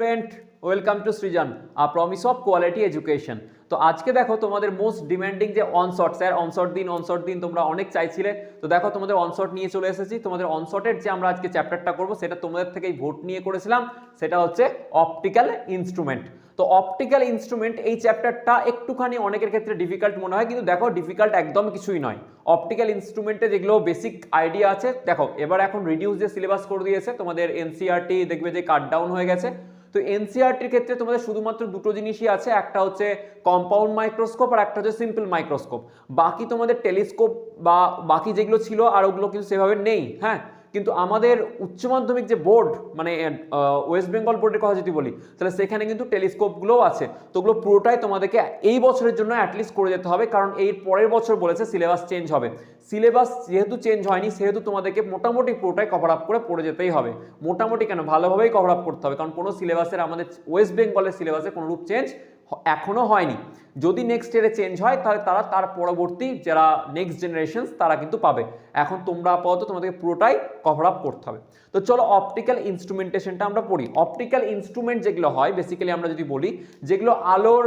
Student, welcome to Srijan, a promise of quality education. তো আজকে দেখো তোমাদের মোস্ট ডিমান্ডিং যে অনশট, স্যার অনশট দিন তোমরা অনেক চাইছিলে। তো দেখো তোমাদের অনশট নিয়ে চলে এসেছি। তোমাদের অনশটের যে আমরা আজকে চ্যাপ্টারটা করব সেটা তোমাদের থেকেই ভোট নিয়ে করেছিলাম, সেটা হচ্ছে অপটিক্যাল ইনস্ট্রুমেন্ট। তো অপটিক্যাল ইনস্ট্রুমেন্ট এই চ্যাপ্টারটা একটুখানি অনেকের ক্ষেত্রে ডিফিকাল্ট মনে হয়, কিন্তু দেখো ডিফিকাল্ট একদম কিছুই নয়। অপটিক্যাল ইনস্ট্রুমেন্টে যেগুলো বেসিক আইডিয়া আছে, দেখো এবার এখন রিডিউস যে সিলেবাস করে দিয়েছে তোমাদের এনসিইআরটি, দেখবে যে কাট ডাউন হয়ে গেছে। তো এনসিইআরটির ক্ষেত্রে তোমাদের শুধুমাত্র দুটো জিনিসই আছে, একটা হচ্ছে কম্পাউন্ড মাইক্রোস্কোপ আর একটা হচ্ছে সিম্পল মাইক্রোস্কোপ। বাকি তোমাদের টেলিস্কোপ বা বাকি যেগুলো ছিল আর ওগুলো কিন্তু সেভাবে নেই। হ্যাঁ, কিন্তু আমাদের উচ্চ মাধ্যমিক যে বোর্ড, মানে ওয়েস্ট বেঙ্গল বোর্ডের কথা যদি বলি, তাহলে সেখানে কিন্তু টেলিস্কোপগুলোও আছে। তো ওগুলো পুরোটাই তোমাদেরকে এই বছরের জন্য অ্যাটলিস্ট করে যেতে হবে, কারণ এর পরের বছর বলেছে সিলেবাস চেঞ্জ হবে। সিলেবাস যেহেতু চেঞ্জ হয়নি, সেহেতু তোমাদেরকে মোটামুটি পুরোটাই কভার আপ করে পড়ে যেতেই হবে। মোটামুটি কেন, ভালোভাবেই কভার আপ করতে হবে, কারণ কোনো সিলেবাসের আমাদের ওয়েস্ট বেঙ্গলের সিলেবাসে কোনো রূপ চেঞ্জ এখনো হয়নি। যদি নেক্সট ইয়ারে চেঞ্জ হয় তাহলে তার পরবর্তী যারা নেক্সট জেনারেশন তারা কিন্তু পাবে। এখন তোমরা আপাতত তোমাদেরকে পুরোটাই কভার আপ করতে হবে। তো চলো অপটিক্যাল ইনস্ট্রুমেন্টেশনটা আমরা পড়ি। অপটিক্যাল ইনস্ট্রুমেন্ট যেগুলো হয় বেসিক্যালি আমরা যদি বলি, যেগুলো আলোর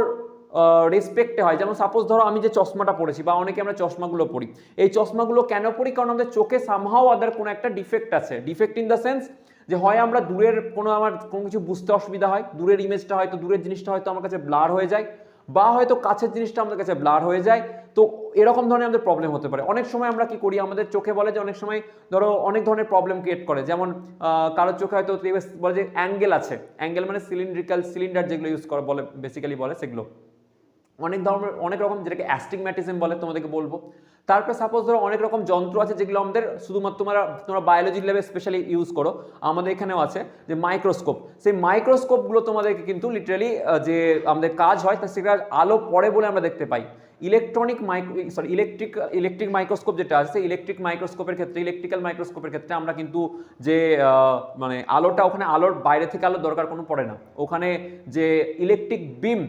রেসপেক্টে হয়, যেমন সাপোজ ধরো আমি যে চশমাটা পড়েছি বা অনেকে আমরা চশমাগুলো পড়ি, এই চশমাগুলো কেন পড়ি? কারণ আমাদের চোখে সামহাও আদার কোনো একটা ডিফেক্ট আছে। ডিফেক্ট ইন দ্য সেন্স যে হয় আমরা দূরের আমার কোনো কিছু বুঝতে অসুবিধা হয়, দূরের ইমেজটা হয়তো, দূরের জিনিসটা হয়তো আমার কাছে ব্লার হয়ে যায়, বা হয়তো কাছের জিনিসটা আমাদের কাছে ব্লার হয়ে যায়। তো এরকম ধরনের আমাদের প্রবলেম হতে পারে। অনেক সময় আমরা কি করি, আমাদের চোখে বলে যে অনেক সময় ধরো অনেক ধরনের প্রবলেম ক্রিয়েট করে, যেমন কারোর চোখে হয়তো বলে যে অ্যাঙ্গেল আছে। অ্যাঙ্গেল মানে সিলিন্ডার যেগুলো ইউজ করে বলে, বেসিক্যালি বলে সেগুলো অনেক রকম, যেটাকে অ্যাস্টিগম্যাটিজম বলে তোমাদেরকে বলবো। তারপরে সাপোজ ধরো অনেক রকম যন্ত্র আছে যেগুলো আমাদের শুধুমাত্র তোমরা বায়োলজি ল্যাবে স্পেশালি ইউজ করো, আমাদের এখানেও আছে যে মাইক্রোস্কোপ। সেই মাইক্রোস্কোপগুলো তোমাদেরকে কিন্তু লিটারালি যে আমাদের কাজ হয় তা সেটা আলো পড়ে বলে আমরা দেখতে পাই। ইলেকট্রিক মাইক্রোস্কোপ যেটা আছে, ইলেকট্রিক্যাল মাইক্রোস্কোপের ক্ষেত্রে আমরা কিন্তু যে মানে আলোটা, ওখানে আলোর বাইরে থেকে আলোর দরকার কোনো পড়ে না। ওখানে যে ইলেকট্রিক বিম,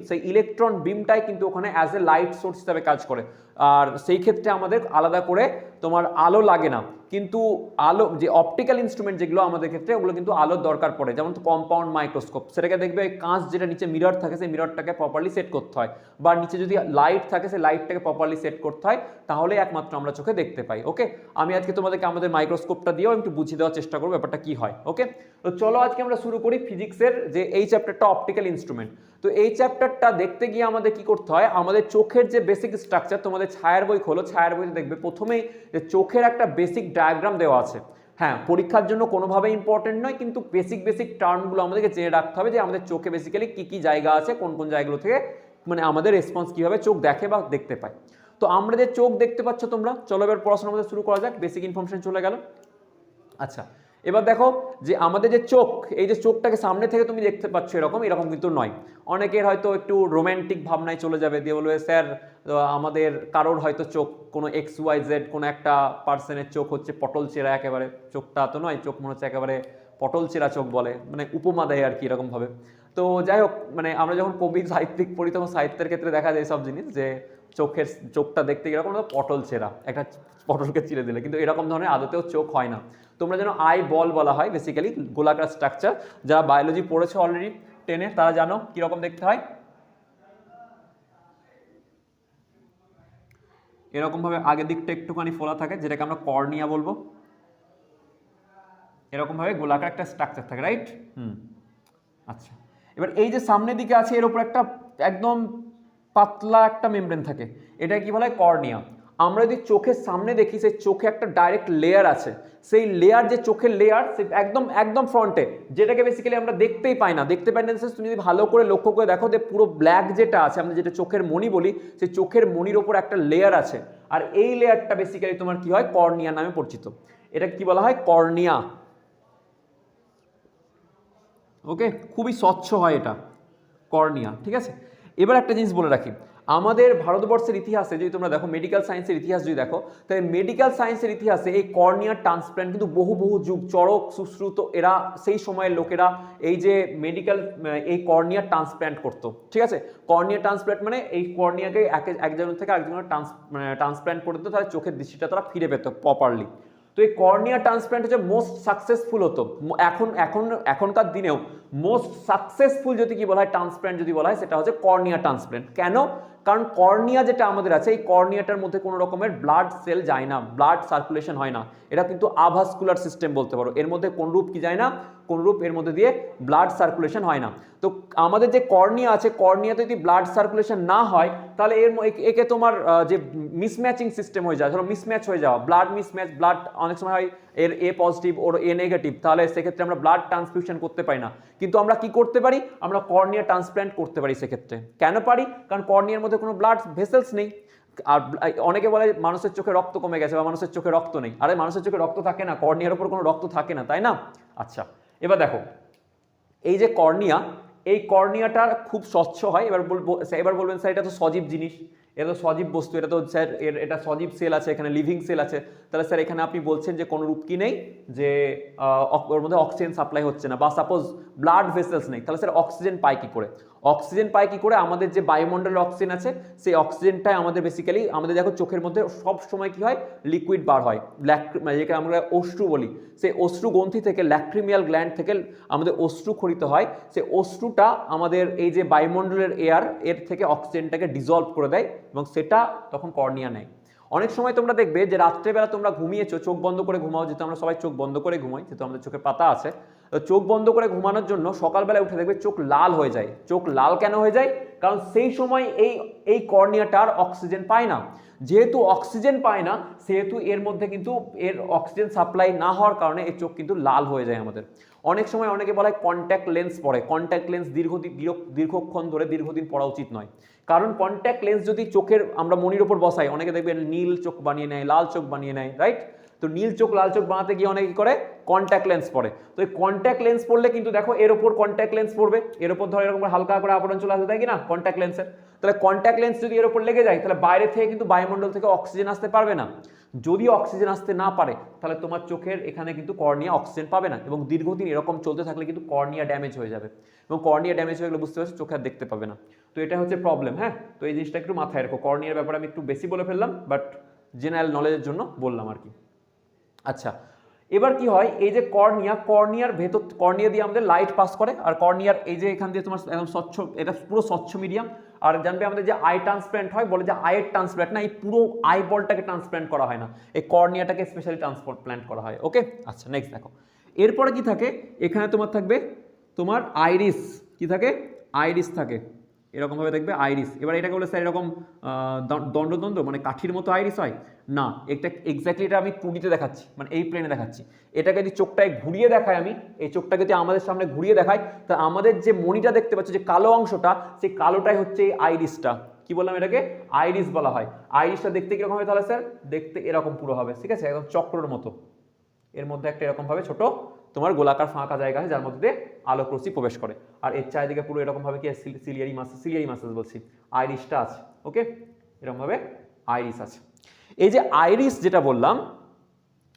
সেই ইলেকট্রন বিমটাই কিন্তু ওখানে অ্যাজ এ লাইট সোর্স হিসাবে কাজ করে। আর সেই ক্ষেত্রে আমাদের আলাদা করে তোমার আলো লাগে না। কিন্তু আলো যে অপটিক্যাল ইনস্ট্রুমেন্ট যেগুলো আমাদের ক্ষেত্রে, ওগুলো কিন্তু আলোর দরকার পড়ে। যেমন কম্পাউন্ড মাইক্রোস্কোপ, সেটাকে দেখবে কাঁচ যেটা নিচে মিরর থাকে, সেই মিররটাকে প্রপারলি সেট করতে হয়, বা নিচে যদি লাইট থাকে সেই লাইটটাকে প্রপারলি সেট করতে হয়, তাহলে একমাত্র আমরা চোখে দেখতে পাই। ওকে, আমি আজকে তোমাদেরকে আমাদের মাইক্রোস্কোপটা দিয়েও একটু বুঝিয়ে দেওয়ার চেষ্টা করবো ব্যাপারটা কি হয়। ওকে, তো চলো আজকে আমরা শুরু করি ফিজিক্সের যে এই চ্যাপ্টারটা অপটিক্যাল ইনস্ট্রুমেন্ট। তো এই চ্যাপ্টারটা দেখতে গিয়ে আমাদের কি করতে হয়, আমাদের চোখের যে বেসিক স্ট্রাকচার, তোমাদের ছায়ার বই খোলো, ছায়ার বইতে দেখবে প্রথমেই যে চোখের একটা বেসিক ডায়াগ্রাম দেওয়া আছে। হ্যাঁ, পরীক্ষার জন্য কোনোভাবে ইম্পর্টেন্ট নয়, কিন্তু বেসিক টার্মগুলো আমাদেরকে জেনে রাখতে হবে যে আমাদের চোখে বেসিক্যালি কি কি জায়গা আছে, কোন কোন জায়গাগুলো থেকে মানে আমাদের রেসপন্স কীভাবে চোখ দেখে বা দেখতে পায়। তো আমরা যে চোখ দেখতে পাচ্ছ তোমরা, চলো এবার পড়াশোনা আমাদের শুরু করা যাক। বেসিক ইনফরমেশন চলে গেল। আচ্ছা, এবার দেখো যে আমাদের যে চোখ, এই যে চোখটাকে সামনে থেকে তুমি দেখতে পাচ্ছ এরকম কিন্তু নয়। অনেকের হয়তো একটু রোম্যান্টিক ভাবনায় চলে যাবে, দিয়ে বলবে স্যার আমাদের কারোর হয়তো চোখ, কোনো XYZ কোনো একটা পার্সনের চোখ হচ্ছে পটল চেরা, একেবারে চোখটা তো নয়, চোখ মনে হচ্ছে একেবারে পটল চেরা চোখ বলে, মানে উপমা দেয় আর কি এরকমভাবে। তো যাই হোক, মানে আমরা যখন কবি সাহিত্যিক পড়ি তখন সাহিত্যের ক্ষেত্রে দেখা যায় সব জিনিস, যে চোখটা দেখতে এরকম পটল চেরা, একটা পটলকে চিরে দিলে, কিন্তু এরকম ধরনের আদতেও চোখ হয় না। তোমরা যেন আই বল বলা হয়, বেসিক্যালি গোলাকার স্ট্রাকচার। যারা বায়োলজি পড়েছো অলরেডি 10-এ, তারা জানো কিরকম দেখতে হয়। এরকম ভাবে আগের দিকটা একটুখানি ফোলা থাকে, যেটাকে আমরা কর্নিয়া বলবো। এরকম ভাবে গোলাকার একটা স্ট্রাকচার থাকে, রাইট? আচ্ছা, এবার এই যে সামনের দিকে আছে, এর উপর একটা একদম পাতলা একটা মেমব্রেন থাকে, এটা কি বলা হয়? কর্নিয়া। আমরা যদি চোখের সামনে দেখি, সেই চোখে একটা ডাইরেক্ট লেয়ার আছে। সেই লেয়ার, যে চোখের লেয়ার, সে একদম ফ্রন্টে, যেটাকে বেসিক্যালি আমরা দেখতেই পাই না। তুমি যদি ভালো করে লক্ষ্য করে দেখো, যে পুরো ব্ল্যাক যেটা আছে, আমরা যেটা চোখের মণি বলি, সেই চোখের মণির ওপর একটা লেয়ার আছে। আর এই লেয়ারটা বেসিক্যালি তোমার কি হয়? কর্নিয়া নামে পরিচিত। এটা কি বলা হয়? কর্নিয়া। ওকে, খুবই স্বচ্ছ হয় এটা, কর্নিয়া। ঠিক আছে, এবার একটা জিনিস বলে রাখি, আমাদের ভারতবর্ষের ইতিহাসে যদি তোমরা দেখো, মেডিকেল সায়েন্সের ইতিহাস যদি দেখো, তাহলে মেডিকেল সায়েন্সের ইতিহাসে এই কর্নিয়ার ট্রান্সপ্ল্যান্ট কিন্তু বহু যুগ, চরক সুশ্রুত এরা, সেই সময়ের লোকেরা এই যে এই কর্নিয়ার ট্রান্সপ্ল্যান্ট করতো। ঠিক আছে, কর্নিয়া ট্রান্সপ্ল্যান্ট মানে এই কর্নিয়াকে একজন থেকে আরেকজনের ট্রান্সপ্ল্যান্ট করে দিত, তাহলে চোখের দৃষ্টিটা তারা ফিরে পেত প্রপারলি। তো এই কর্নিয়া ট্রান্সপ্ল্যান্ট হচ্ছে মোস্ট সাকসেসফুল হতো এখনকার দিনেও মোস্ট সাকসেসফুল যদি কি বলা হয় ট্রান্সপ্ল্যান্ট যদি বলা হয় সেটা হচ্ছে কর্নিয়া ট্রান্সপ্ল্যান্ট। কেন? কারণ কর্নিয়া যেটা আমাদের আছে এই কর্নিয়াটার মধ্যে কোনো রকমের ব্লাড সেল যায় না, ব্লাড সার্কুলেশন হয় না, এটা কিন্তু আভাস্কুলার সিস্টেম বলতে পারো। এর মধ্যে কোন রূপ কি যায় না, কোন রূপ এর মধ্যে দিয়ে ব্লাড সার্কুলেশন হয় না। তো আমাদের যে কর্নিয়া আছে, কর্নিয়াতে যদি ব্লাড সার্কুলেশন না হয় তাহলে একে তোমার যে মিসম্যাচিং সিস্টেম হয়ে যায়, ধরো মিসম্যাচ হয়ে যাওয়া, ব্লাড মিসম্যাচ, ব্লাড অনেক সময় হয় এর এ পজিটিভ ওর এ নেগেটিভ, তাহলে সেক্ষেত্রে আমরা ব্লাড ট্রান্সফিউশন করতে পারি না। কিন্তু আমরা কি করতে পারি, আমরা কর্নিয়া ট্রান্সপ্ল্যান্ট করতে পারি সেক্ষেত্রে। কেন পারি? কারণ কর্নিয়ার মধ্যে কোনো ব্লাড ভেসেলস নেই। আর অনেকে বলে মানুষের চোখে রক্ত কমে গেছে বা মানুষের চোখে রক্ত নেই। আরে মানুষের চোখে রক্ত থাকে না, কর্নিয়ার উপর কোনো রক্ত থাকে না, তাই না? আচ্ছা, এবার দেখো এই যে কর্নিয়া, এই কর্নিয়াটা খুব স্বচ্ছ হয়। এবার বলবেন স্যার এটা তো সজীব জিনিস, এটা তো সজীব বস্তু, এটা তো স্যার এটা সজীব সেল আছে, এখানে লিভিং সেল আছে, তাহলে স্যার এখানে আপনি বলছেন যে কোনো রূপ কি নেই, যে ওর মধ্যে অক্সিজেন সাপ্লাই হচ্ছে না, বা সাপোজ ব্লাড ভেসেলস নেই, তাহলে স্যার অক্সিজেন পায় কি করে? অক্সিজেন পায় কি করে? আমাদের যে বায়ুমণ্ডলের অক্সিজেন আছে সেই অক্সিজেনটাই আমাদের বেসিক্যালি আমাদের দেখো চোখের মধ্যে সব সময় কি হয়, লিকুইড বার হয়, যেটা আমরা অশ্রু বলি, সেই অশ্রু গ্রন্থি থেকে ল্যাক্রিমিয়াল গ্ল্যান্ড থেকে আমাদের অশ্রু খরিত হয়, সেই অশ্রুটা আমাদের এই যে বায়ুমণ্ডলের এয়ার এর থেকে অক্সিজেনটাকে ডিজলভ করে দেয় এবং সেটা তখন কর্নিয়া নেয়। অনেক সময় তোমরা দেখবে যে রাত্রেবেলা তোমরা ঘুমিয়েছো, চোখ বন্ধ করে ঘুমাও, যেহেতু আমরা সবাই চোখ বন্ধ করে ঘুমাই, যেহেতু আমাদের চোখে পাতা আছে, চোখ বন্ধ করে ঘুমানোর জন্য সকালবেলা উঠে দেখবে চোখ লাল হয়ে যায়। চোখ লাল কেন হয়ে যায়? কারণ সেই সময় এই কর্নিয়াটার অক্সিজেন পায় না। যেহেতু অক্সিজেন পায় না সেহেতু এর মধ্যে কিন্তু এর অক্সিজেন সাপ্লাই না হওয়ার কারণে এই চোখ কিন্তু লাল হয়ে যায় আমাদের। অনেক সময় অনেকে বলে কন্ট্যাক্ট লেন্স পরে, কন্ট্যাক্ট লেন্স দীর্ঘক্ষণ ধরে দীর্ঘদিন পড়া উচিত নয়। কারণ কন্ট্যাক্ট লেন্স যদি চোখের আমরা মনির ওপর বসাই, অনেকে দেখবেন নীল চোখ বানিয়ে নেয়, লাল চোখ বানিয়ে নেয়, রাইট? তো নীল চোখ লাল চোখ বানাতে গিয়ে অনেকে কি করে, কন্ট্যাক্ট লেন্স পরে। তো এই কন্ট্যাক্ট লেন্স পড়লে কিন্তু দেখো এর ওপর কন্ট্যাক্ট লেন্স পড়বে, এর ওপর ধরো এরকম হালকা করে আবরণ চলে আসবে, তাই কি না, কন্ট্যাক্ট লেন্সের। তাহলে কন্ট্যাক্ট লেন্স যদি এর ওপর লেগে যায় তাহলে বাইরে থেকে কিন্তু বায়ুমণ্ডল থেকে অক্সিজেন আসতে পারবে না। যদি অক্সিজেন আসতে না পারে তাহলে তোমার চোখের এখানে কিন্তু কর্নিয়া অক্সিজেন পাবে না, এবং দীর্ঘদিন এরকম চলতে থাকলে কিন্তু কর্নিয়া ড্যামেজ হয়ে যাবে, এবং কর্নিয়া ড্যামেজ হয়ে গেলে বুঝতে পারছো চোখে আর দেখতে পাবে না। তো এটা হচ্ছে প্রবলেম। হ্যাঁ, তো এই জিনিসটা একটু মাথায় রাখো। কর্নিয়ার ব্যাপারে আমি একটু বেশি বলে ফেললাম, বাট জেনারেল নলেজের জন্য বললাম আর কি। আচ্ছা, এবার কি হয়, এই যে কর্নিয়ার ভেতর, কর্নিয়া দিয়ে আমাদের লাইট পাস করে, আর কর্নিয়ার এই যে এখান দিয়ে তোমার একদম স্বচ্ছ, এটা পুরো স্বচ্ছ মিডিয়াম। আর জানবে আমাদের যে আই ট্রান্সপ্ল্যান্ট হয়, বলে যে আইয়ের ট্রান্সপ্ল্যান্ট না, এই পুরো আই বলটাকে ট্রান্সপ্ল্যান্ট করা হয় না, এই কর্নিয়াটাকে স্পেশালি ট্রান্সপ্ল্যান্ট করা হয়। ওকে, আচ্ছা নেক্সট দেখো, এরপরে কি থাকে, এখানে তোমার থাকবে তোমার আইরিস, কি থাকে, আইরিস থাকে, এরকমভাবে দেখবে আইরিস। এবার এটাকে বলে স্যার এরকম দণ্ড মানে কাঠির মতো আইরিস হয় না, এটা এক্স্যাক্টলি এটা আমি 2D তে দেখাচ্ছি, মানে এই প্লেনে দেখাচ্ছি। এটাকে যদি চোখটায় ঘুরিয়ে দেখায়, আমি এই চোখটাকে যদি আমাদের সামনে ঘুরিয়ে দেখাই, তা আমাদের যে মণিটা দেখতে পাচ্ছ, যে কালো অংশটা, সেই কালোটাই হচ্ছে এই আইরিসটা। কি বললাম, এটাকে আইরিস বলা হয়। আইরিসটা দেখতে কিরকম হবে তাহলে স্যার, দেখতে এরকম পুরো হবে, ঠিক আছে, একদম চক্রর মতো। এর মধ্যে একটা এরকম ভাবে ছোট তোমার গোলাকার ফাঁকা জায়গা আছে যার মধ্যে দিয়ে আলোক রশ্মি প্রবেশ করে, আর এর চারিদিকে পুরো এরকম ভাবে কি সিলিয়ারি মাসেল বলছি, আইরিসটা আছে। ওকে, এরকম ভাবে আইরিস আছে। এই যে আইরিস যেটা বললাম,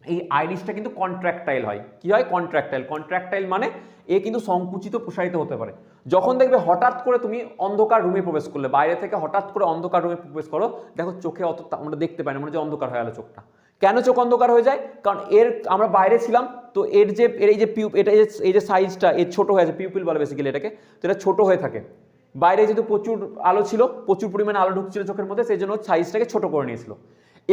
এই আইরিসটা কিন্তু কন্ট্রাক্টাইল হয়। কি হয়, কন্ট্রাক্টাইল মানে এ কিন্তু সংকুচিত প্রসারিত হতে পারে। যখন দেখবে হঠাৎ করে তুমি অন্ধকার রুমে প্রবেশ করলে, বাইরে থেকে হঠাৎ করে অন্ধকার রুমে প্রবেশ করো, দেখো চোখে অত আমরা দেখতে পাই না, মনে হচ্ছে অন্ধকার হয়ে গেল চোখটা। কেন চোখ অন্ধকার হয়ে যায়? কারণ আমরা বাইরে ছিলাম, তো এই যে এই যে সাইজটা এর ছোট হয়ে আছে, পিউপিল বলে বেসিক্যালি এটাকে, তো এটা ছোট হয়ে থাকে। বাইরে যেহেতু প্রচুর আলো ছিল, প্রচুর পরিমাণে আলো ঢুকছিল চোখের মধ্যে, সেই জন্য সাইজটাকে ছোট করে নিয়েছিল।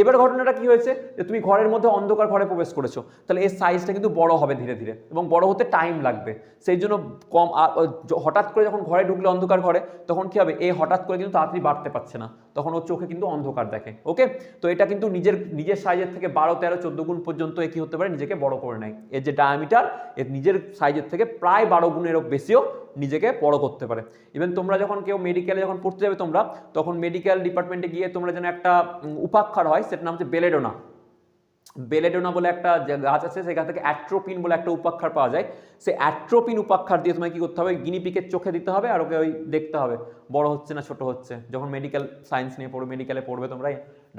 এবার ঘটনাটা কি হয়েছে, যে তুমি ঘরের মধ্যে অন্ধকার ঘরে প্রবেশ করেছো, তাহলে এর সাইজটা কিন্তু বড় হবে ধীরে ধীরে, এবং বড় হতে টাইম লাগবে। সেই জন্য হঠাৎ করে যখন ঘরে ঢুকলে অন্ধকার ঘরে, তখন কি হবে, হঠাৎ করে কিন্তু তাড়াতাড়ি বাড়তে পারছে না, তখন ওর চোখে কিন্তু অন্ধকার দেখে। ওকে, তো এটা কিন্তু নিজের সাইজের থেকে 12, 13, 14 গুণ পর্যন্ত কি হতে পারে, নিজেকে বড় করে নেয়। এর যে ডায়ামিটার, এর নিজের সাইজের থেকে প্রায় 12 গুণেরও বেশিও নিজেকে বড় করতে পারে। ইভেন তোমরা যখন কেউ মেডিকেলে যখন পড়তে যাবে তোমরা, তখন মেডিকেল ডিপার্টমেন্টে গিয়ে তোমরা যেন একটা উপাক্ষার হয়, সেটার নাম হচ্ছে বেলেডোনা বলে একটা গাছ আছে, সেই গাছ থেকে অ্যাট্রোপিন বলে একটা উপাক্ষার পাওয়া যায়। সেই অ্যাট্রোপিন উপাক্ষার দিয়ে তোমায় কি করতে হবে, গিনিপিকের চোখে দিতে হবে, আর ওকে ওই দেখতে হবে বড় হচ্ছে না ছোট হচ্ছে, যখন মেডিকেল সায়েন্স নিয়ে পড়বে, মেডিকেলে পড়বে তোমরা,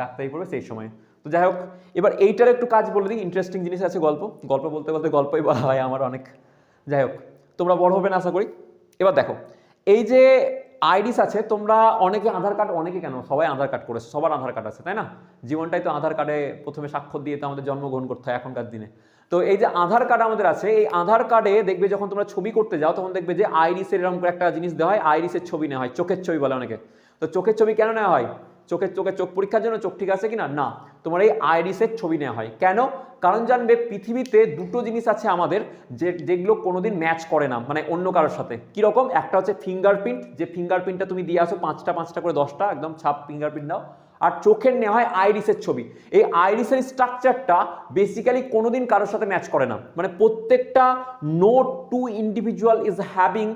ডাক্তারি পড়বে সেই সময়। তো যাই হোক, এবার এইটার একটু কাজ বলে দিই, ইন্টারেস্টিং জিনিস আছে, গল্প বলতে বলতে গল্পই বলা হয় আমার অনেক। যাই হোক, তোমরা বড় হবে না আশা করি। এবার দেখো, এই যে আইরিস আছে, তোমরা অনেকে আধার কার্ড, অনেকে কেন সবাই আধার কার্ড করেছে, সবার আধার কার্ড আছে তাই না? জীবনটাই তো আধার কার্ডে প্রথমে স্বাক্ষর দিয়ে তো আমাদের জন্মগ্রহণ করতে হয় এখনকার দিনে। তো এই যে আধার কার্ড আমাদের আছে, এই আধার কার্ডে দেখবে যখন তোমরা ছবি করতে যাও তখন দেখবে যে আইরিসের এরকম করে একটা জিনিস দেওয়া হয়, আইরিসের ছবি নেওয়া হয়, চোখের ছবি বলে অনেকে। তো চোখের ছবি কেন নেওয়া হয়? চোখ পরীক্ষার জন্য, চোখ ঠিক আছে কিনা না, তোমার এই আইরিসের ছবি নেওয়া হয় কেন? কারণ জানবে পৃথিবীতে দুটো জিনিস আছে আমাদের যেগুলো কোনোদিন ম্যাচ করে না, মানে অন্য কারোর সাথে। কিরকম? একটা হচ্ছে ফিঙ্গারপ্রিন্ট, যে ফিঙ্গারপ্রিন্টটা তুমি দিয়ে আসো 5টা করে 10টা একদম ছাপ ফিঙ্গারপ্রিন্ট দাও। আর চোখের নেওয়া হয় আইরিসের ছবি। এই আইরিসের স্ট্রাকচারটা বেসিক্যালি কোনোদিন কারোর সাথে ম্যাচ করে না, মানে প্রত্যেকটা no two individual is having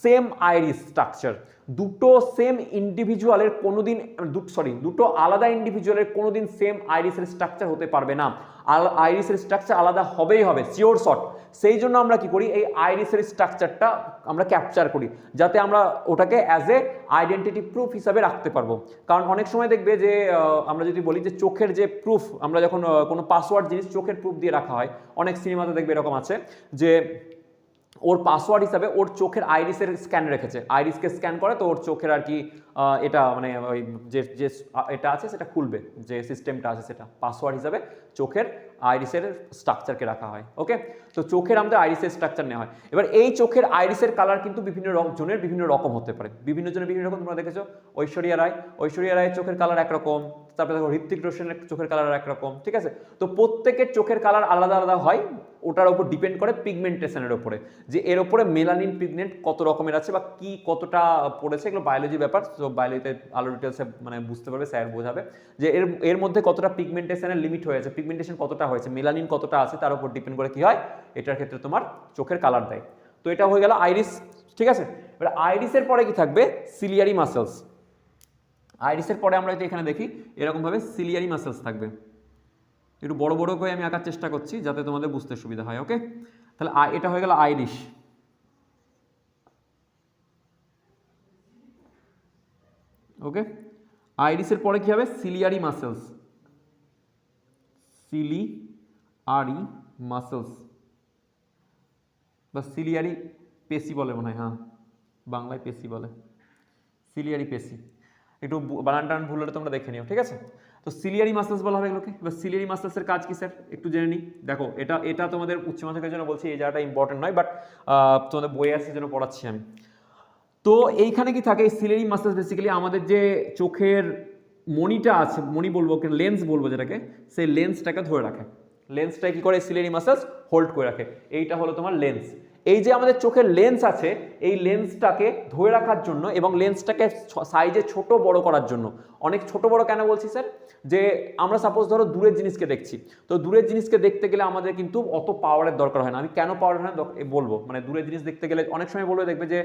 same iris structure. দুটো সেম ইন্ডিভিজুয়ালের কোনোদিন দুটো আলাদা ইন্ডিভিজুয়ালের কোনোদিন সেম আইরিসের স্ট্রাকচার হতে পারবে না। আইরিসের স্ট্রাকচার আলাদা হবেই হবে, শিওর শট। সেই জন্য আমরা কি করি, এই আইরিসের স্ট্রাকচারটা আমরা ক্যাপচার করি যাতে আমরা ওটাকে অ্যাজ এ আইডেন্টিটি প্রুফ হিসাবে রাখতে পারবো। কারণ অনেক সময় দেখবে যে আমরা যদি বলি যে চোখের যে প্রুফ, আমরা যখন কোনো পাসওয়ার্ড জিনিস চোখের প্রুফ দিয়ে রাখা হয়, অনেক সিনেমাতে দেখবে এরকম আছে যে ওর পাসওয়ার্ড হিসাবে ওর চোখের আইরিসের স্ক্যান রেখেছে, আইরিসকে স্ক্যান করে তো ওর চোখের আর কি এটা মানে ওই যে এটা আছে সেটা খুলবে, যে সিস্টেমটা আছে সেটা পাসওয়ার্ড হিসাবে চোখের আইরিসের স্ট্রাকচারকে রাখা হয়। ওকে, তো চোখের আমাদের আইরিসের স্ট্রাকচার নেওয়া হয়। এবার এই চোখের আইরিসের কালার কিন্তু বিভিন্ন জনের বিভিন্ন রকম হতে পারে, বিভিন্ন জনের বিভিন্ন রকম। তোমরা দেখেছো ঐশ্বরিয়া রায়ের চোখের কালার একরকম, তারপরে দেখো ঋত্বিক রোশনের চোখের কালার একরকম, ঠিক আছে? তো প্রত্যেকের চোখের কালার আলাদা আলাদা হয়, ওটার উপর ডিপেন্ড করে পিগমেন্টেশনের উপরে, যে এর উপরে মেলানিন পিগমেন্ট কত রকমের আছে বা কি কতটা পড়েছে, এগুলো বায়োলজির ব্যাপার। তো বায়োলজিতে আলো ডিটেলসে মানে বুঝতে পারবে, স্যার বোঝাবে যে এর মধ্যে কতটা পিগমেন্টেশনের লিমিট হয়েছে, পিগমেন্টেশন কতটা হয়েছে, মেলানিন কতটা আছে, তার উপর ডিপেন্ড করে কি হয় এটার ক্ষেত্রে তোমার চোখের কালার দেয়। তো এটা হয়ে গেল আইরিস, ঠিক আছে? এবার আইরিসের পরে কি থাকবে? Ciliary muscles. আইরিসের পরে আমরা যদি এখানে দেখি এরকমভাবে সিলিয়ারি মাসেলস থাকবে। একটু বড় বড় করে আমি আঁকার চেষ্টা করছি যাতে তোমাদের বুঝতে সুবিধা হয়। ওকে, তাহলে এটা হয়ে গেল আইরিশ। ওকে, আইরিসের পরে কি হবে? Ciliary muscles. সিলিয়ারি মাসেলস বা সিলিয়ারি পেশি বলে মনে হয়, হ্যাঁ বাংলায় পেশি বলে, সিলিয়ারি পেশি। একটু বানান টান ভুল হলে তোমরা দেখে নিও, ঠিক আছে? তো সিলিয়ারি মাসেলস বলা হবে এগুলোকে। এবার সিলিয়ারি মাসেলসের কাজ কি স্যার একটু জেনে নিই। দেখো এটা তোমাদের উচ্চ মাধ্যমিকের জন্য বলছি, এই জায়গাটা ইম্পর্টেন্ট নয়, বাট তোমাদের বইয়ে আসছে জন্য পড়াচ্ছি আমি। তো এইখানে কি থাকে? এই সিলিয়ারি মাসেলস বেসিক্যালি আমাদের যে চোখের মণিটা আছে, মণি বলবো লেন্স বলবো যেটাকে, সেই লেন্সটাকে ধরে রাখে। লেন্সটা কি করে? সিলিয়ারি মাসেলস হোল্ড করে রাখে। এইটা হলো তোমার লেন্স। এই যে আমাদের চোখের লেন্স আছে, এই লেন্সটাকে ধরে রাখার জন্য এবং লেন্সটাকে সাইজে ছোট বড় করার জন্য, অনেক ছোট বড় কেন বলছি স্যার? যে আমরা সাপোজ ধরো দূরের জিনিসকে দেখছি, তো দূরের জিনিসকে দেখতে গেলে আমাদের কিন্তু অত পাওয়ারের দরকার হয় না। আমি কেন পাওয়ার হয় না বলবো, মানে দূরের জিনিস দেখতে গেলে অনেক সময় বলবে, দেখবে যে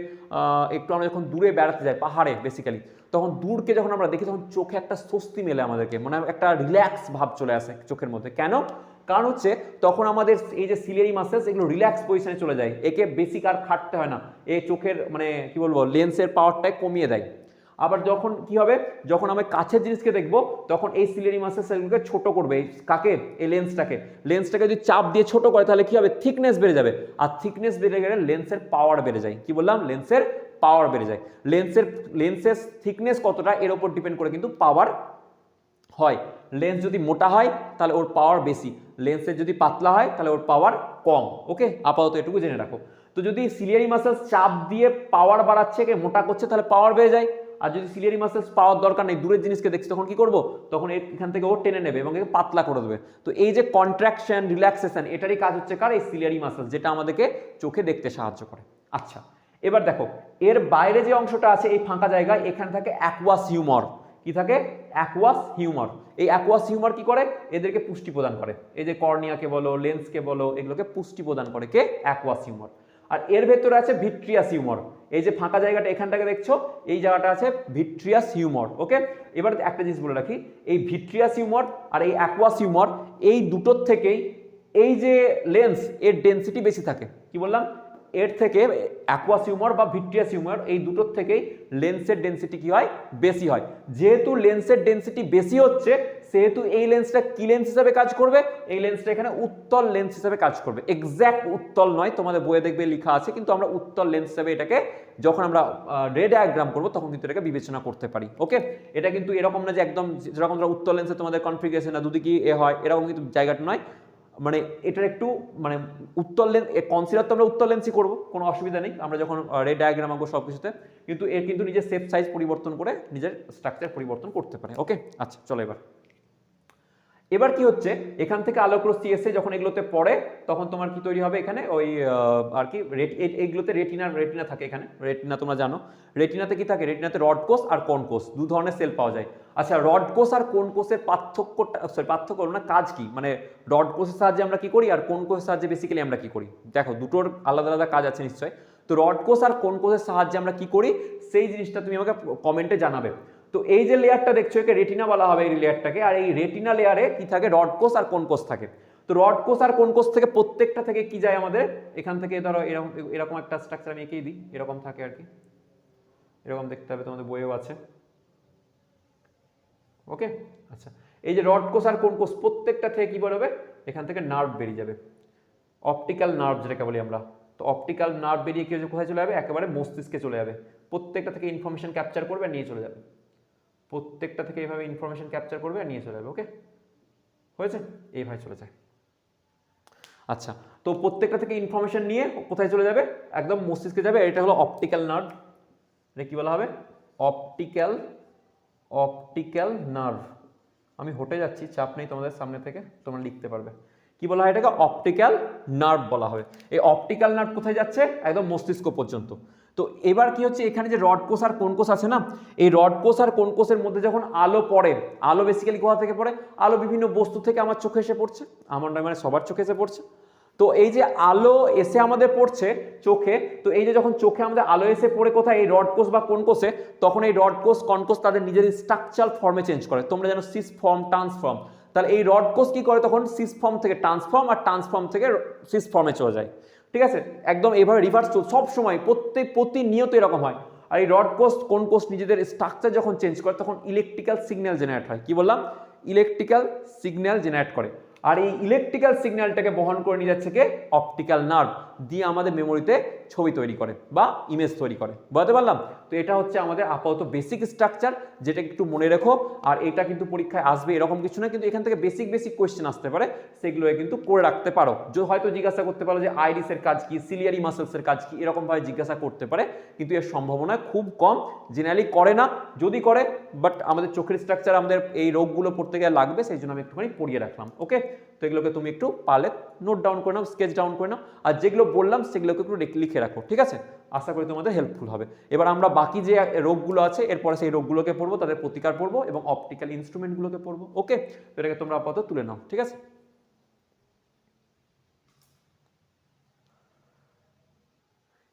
একটু আমরা যখন দূরে বেড়াতে যাই পাহাড়ে বেসিক্যালি, তখন দূরকে যখন আমরা দেখি তখন চোখে একটা স্বস্তি মেলে আমাদেরকে, মানে একটা রিল্যাক্স ভাব চলে আসে চোখের মধ্যে। কেন? কারণ হচ্ছে তখন আমাদের এই যে সিলিয়ারি মাসেলস এগুলো রিল্যাক্স পজিশনে চলে যায়, একে বেশি আর খাটতে হয় না, এই চোখের মানে কি বলবো লেন্সের পাওয়ারটাই কমিয়ে দেয়। আবার যখন কি হবে, যখন আমি কাছের জিনিসকে দেখবো তখন এই সিলিয়ারি মাসেলস এগুলোকে ছোট করবে। কাকে? এই লেন্সটাকে যদি চাপ দিয়ে ছোট করে তাহলে কি হবে? থিকনেস বেড়ে যাবে, আর থিকনেস বেড়ে গেলে লেন্সের পাওয়ার বেড়ে যায়। কি বললাম? লেন্সের পাওয়ার বেড়ে যায়। লেন্সের থিকনেস কতটা এর উপর ডিপেন্ড করে কিন্তু পাওয়ার হয়। লেন্স যদি মোটা হয় তাহলে ওর পাওয়ার বেশি, লেন্সের যদি পাতলা হয় তাহলে ওর পাওয়ার কম। ওকে, আপাতত এটুকু জেনে রাখো। তো যদি সিলিয়ারি মাসেলস চাপ দিয়ে পাওয়ার বাড়াচ্ছে, কে মোটা করছে, তাহলে পাওয়ার বেড়ে যায়। আর যদি সিলিয়ারি মাসেলস পাওয়ার দরকার নেই, দূরের জিনিসকে দেখছি, তখন কি করব? তখন এখান থেকে ও টেনে নেবে এবং একে পাতলা করে দেবে। তো এই যে কন্ট্রাকশন রিল্যাক্সেশন, এটারই কাজ হচ্ছে কার? এই সিলিয়ারি মাসেলস, যেটা আমাদেরকে চোখে দেখতে সাহায্য করে। আচ্ছা, এবার দেখো এর বাইরে যে অংশটা আছে এই ফাঁকা জায়গায়, এখানে থাকে অ্যাকুয়াস হিউমার। কি থাকে? Aqueous humour. এই অ্যাকুয়াস হিউমার কি করে? এদেরকে পুষ্টি প্রদান করে। এই যে কর্নিয়াকে বলো, লেন্সকে বলো, এগুলোকে পুষ্টি প্রদান করে কে? Aqueous humour. আর এর ভেতরে আছে ভিট্রিয়াস হিউমার। এই যে ফাঁকা জায়গাটা এখানটাকে দেখছো, এই জায়গাটা আছে ভিট্রিয়াস হিউমার। ওকে, এবার একটা জিনিস বলে রাখি, এই ভিট্রিয়াস হিউমার আর এই অ্যাকুয়াস হিউমার, এই দুটোর থেকেই এই যে লেন্স, এর ডেনসিটি বেশি থাকে। কি বললাম? এর থেকে অ্যাকুয়াস হিউমার বা ভিট্রিয়াস হিউমার, এই দুটোর থেকেই লেন্সের ডেনসিটি কি হয়? বেশি হয়। যেহেতু লেন্সের ডেনসিটি বেশি হচ্ছে, সেহেতু এই লেন্সটা কি লেন্স হিসাবে কাজ করবে, এই লেন্সটা এখানে উত্তল লেন্স হিসাবে কাজ করবে। এক্স্যাক্ট উত্তল নয়, তোমাদের বইয়ে দেখবে লেখা আছে, কিন্তু আমরা উত্তল লেন্স হিসাবে এটাকে যখন আমরা রে ডায়াগ্রাম করবো তখন কিন্তু এটাকে বিবেচনা করতে পারি। ওকে, এটা কিন্তু এরকম না যে একদম যেরকম তোমরা উত্তল লেন্সে তোমাদের কনফিগারেশন না দুদিকে এ হয়, এরকম কিন্তু জায়গাটা নয়। মানে এটার একটু মানে উত্তল লেন্স কনসিডার তো আমরা উত্তল লেন্সই করবো, কোনো অসুবিধা নেই আমরা যখন রে ডায়াগ্রাম আঁকবো সব কিছুতে, কিন্তু এর কিন্তু নিজের শেপ সাইজ পরিবর্তন করে নিজের স্ট্রাকচার পরিবর্তন করতে পারে। ওকে, আচ্ছা চলো এবার কি হচ্ছে, এখান থেকে আলোক রশ্মি এসে যখন এগুলোতে পড়ে তখন তোমার কি তৈরি হবে এখানে ওই আর কি এইগুলোতে রেটিনা থাকে। এখানে রেটিনা তোমরা জানো, রেটিনাতে কি থাকে, রেটিনাতে রড কোষ আর কোন কোষ দু ধরনের সেল পাওয়া যায়। আচ্ছা, রড কোষ আর কোন কোষের পার্থক্য না কাজ কি, মানে রড কোষের সাহায্যে আমরা কি করি আর কোন কোষের সাহায্যে বেসিক্যালি আমরা কি করি, দেখো দুটোর আলাদা আলাদা কাজ আছে নিশ্চয়। তো রড কোষ আর কোন কোষের সাহায্যে আমরা কি করি সেই জিনিসটা তুমি আমাকে কমেন্টে জানাবে। তো এই যে লেয়ারটা দেখছো একে রেটিনা বলা হবে এই লেয়ারটাকে, আর এই রেটিনা লেয়ারে কি থাকে, রড কোষ আর কোন কোষ থাকে। তো রড কোষ আর কোন কোষ থেকে প্রত্যেকটা থেকে কি যায় আমাদের, এখান থেকে ধরো এরকম একটা স্ট্রাকচার আমি এঁকেই দিই, এরকম থাকে আর কি, এরকম দেখতে হবে, তোমাদের বইয়েও আছে। ওকে, আচ্ছা এই যে রড কোষ আর কোন কোষ প্রত্যেকটা থেকে কি বেরোবে, এখান থেকে নার্ভ বেরিয়ে যাবে, অপটিক্যাল নার্ভ যেটাকে বলি আমরা। তো অপটিক্যাল নার্ভ বেরিয়ে কি কোথায় চলে যাবে, একেবারে মস্তিষ্কে চলে যাবে, প্রত্যেকটা থেকে ইনফরমেশন ক্যাপচার করবে আর নিয়ে চলে যাবে, প্রত্যেকটা থেকে এইভাবে ইনফরমেশন ক্যাপচার করবে আর নিয়ে চলে যাবে। ওকে, হয়েছে, এইভাবে চলে যায়। আচ্ছা, তো প্রত্যেকটা থেকে ইনফরমেশন নিয়ে কোথায় চলে যাবে, একদম মস্তিষ্কে যাবে। এটা হলো অপটিক্যাল নার্ভ, এটা কি বলা হবে, অপটিক্যাল নার্ভ। আমি হটে যাচ্ছি, চাপ নেই তোমাদের সামনে থেকে, তোমরা লিখতে পারবে। কি বলা হয় এটাকে, অপটিক্যাল নার্ভ বলা হয়। এই অপটিক্যাল নার্ভ কোথায় যাচ্ছে, একদম মস্তিষ্ক পর্যন্ত। তো এবার কি হচ্ছে, এখানে যে রড কোষ আর কোন কোষ আছে না, এই রড কোষ আর কোন কোষের মধ্যে যখন আলো পড়ে, আলো বেসিক্যালি কোথা থেকে পড়ে, আলো বিভিন্ন বস্তু থেকে আমার চোখে এসে পড়ছে, আমার নয় মানে সবার চোখে এসে পড়ছে। তো এই যে আলো এসে আমাদের পড়ছে চোখে, তো এই যে যখন চোখে আমাদের আলো এসে পড়ে কোথায়, এই রড কোষ বা কোন কোষে, তখন এই রড কোষ কোন কোষ তাদের নিজের স্ট্রাকচারাল ফর্মে চেঞ্জ করে। তোমরা জানো সিস ফর্ম, ট্রান্সফর্ম, তাহলে এই রড কোষ কি করে, তখন সিস ফর্ম থেকে ট্রান্সফর্ম আর ট্রান্সফর্ম থেকে সিস ফর্মে চলে যায়। ঠিক আছে, একদম এইভাবে রিভার্স সব সময় প্রতিনিয়ত এরকম হয়। আর এই রড কোষ কোন কোষ নিজেদের স্ট্রাকচার যখন চেঞ্জ করে তখন ইলেকট্রিক্যাল সিগন্যাল জেনারেট হয়। কি বললাম, ইলেকট্রিক্যাল সিগন্যাল জেনারেট করে। আর এই ইলেকট্রিক্যাল সিগন্যালটাকে বহন করে নিয়ে যাচ্ছে কে, অপটিক্যাল নার্ভ, দিয়ে আমাদের মেমোরিতে ছবি তৈরি করে বা ইমেজ তৈরি করে। বুঝতে পারলাম? তো এটা হচ্ছে আমাদের আপাতত বেসিক স্ট্রাকচার, যেটা একটু মনে রেখো। আর এটা কিন্তু পরীক্ষায় আসবে এরকম কিছু না, কিন্তু এখান থেকে বেসিক কোয়েশ্চেন আসতে পারে, সেগুলো কিন্তু করে রাখতে পারো। যে হয়তো জিজ্ঞাসা করতে পারো যে আইরিসের কাজ কি, সিলিয়ারি মাসেলসের কাজ কি, এরকম ভাবে জিজ্ঞাসা করতে পারে, কিন্তু এর সম্ভাবনা খুব কম, জেনারেলি করে না, যদি করে বাট আমাদের চোখের স্ট্রাকচার আমাদের এই রোগগুলো পড়তে গেলে লাগবে, সেই জন্য আমি একটুখানি পড়িয়ে রাখলাম। ওকে, তো এগুলোকে তুমি একটু পারলে নোট ডাউন করে নাও, স্কেচ ডাউন করে নাও, আর যেগুলো বললাম সেগুলোকে একটু লিখে রাখো। ঠিক আছে, আশা করি তোমাদের হেল্পফুল হবে। এবার আমরা বাকি যে রোগগুলো আছে এরপরে সেই রোগগুলোকে পড়বো, তাদের প্রতিকার পড়বো এবং অপটিক্যাল ইনস্ট্রুমেন্টগুলোকে পড়বো। ওকে, তো এটাকে তোমরা আপাতত তুলে নাও। ঠিক আছে,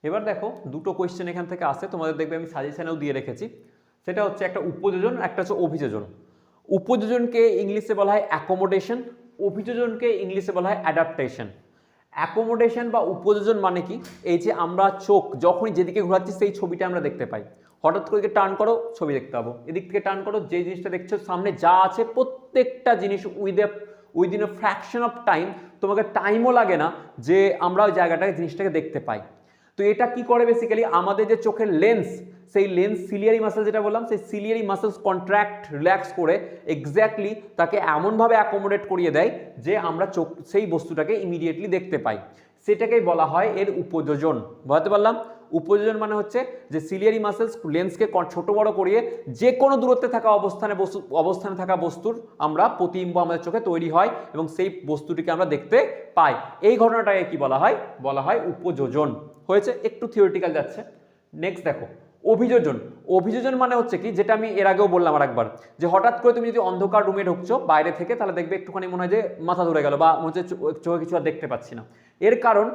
এবার দেখো দুটো কোয়েশ্চেন এখান থেকে আসে, তোমাদের দেখবে আমি সাজেশনেও দিয়ে রেখেছি। সেটা হচ্ছে একটা উপযোজন, একটা হচ্ছে অভিযোজন। উপযোজনকে ইংলিশে বলা হয় অ্যাকোমোডেশন, অভিযোজনকে ইংলিশে বলা হয় অ্যাডাপ্টেশন। অ্যাকোমোডেশন বা উপযোজন মানে কি, এই যে আমরা চোখ যখনই যেদিকে ঘোরাচ্ছি সেই ছবিটা আমরা দেখতে পাই। হঠাৎ করে টার্ন করো, ছবি দেখতে পাবো, এদিক থেকে টার্ন করো, যে জিনিসটা দেখছো সামনে যা আছে প্রত্যেকটা জিনিস within a fraction of time, তোমাকে টাইমও লাগে না যে আমরা ওই জায়গাটাকে জিনিসটাকে দেখতে পাই। তো এটা কি করে, বেসিক্যালি আমাদের যে চোখের লেন্স, সেই লেন্স সিলিয়ারি মাসেল যেটা বললাম, সেই সিলিয়ারি মাসেলস কন্ট্রাক্ট রিল্যাক্স করে এক্স্যাক্টলি তাকে এমনভাবে অ্যাকোমোডেট করিয়ে দেয় যে আমরা চোখ সেই বস্তুটাকে ইমিডিয়েটলি দেখতে পাই। সেটাকেই বলা হয় এর উপযোজন। বুঝতে পারলাম? উপযোজন মানে হচ্ছে যে সিলিয়ারি মাসেলস লেন্সকে ছোট বড় করিয়ে যে কোনো দূরত্বে থাকা অবস্থানে থাকা বস্তুর আমরা প্রতিবিম্ব আমাদের চোখে তৈরি হয় এবং সেই বস্তুটিকে আমরা দেখতে পাই। এই ঘটনাটাকে কি বলা হয়, বলা হয় উপযোজন। হয়েছে, একটু থিওরিটিক্যাল যাচ্ছে। নেক্সট দেখো অভিযোজন। অভিযোজন মানে হচ্ছে কি, যেটা আমি এর আগেও বললাম আরেকবার, যে হঠাৎ করে তুমি যদি অন্ধকার রুমে ঢুকছো বাইরে থেকে, তাহলে দেখবে একটুখানি মনে হয় যে মাথা ধরে গেল বা মনে হচ্ছে চোখে কিছু আর দেখতে পাচ্ছি না। এর কারণ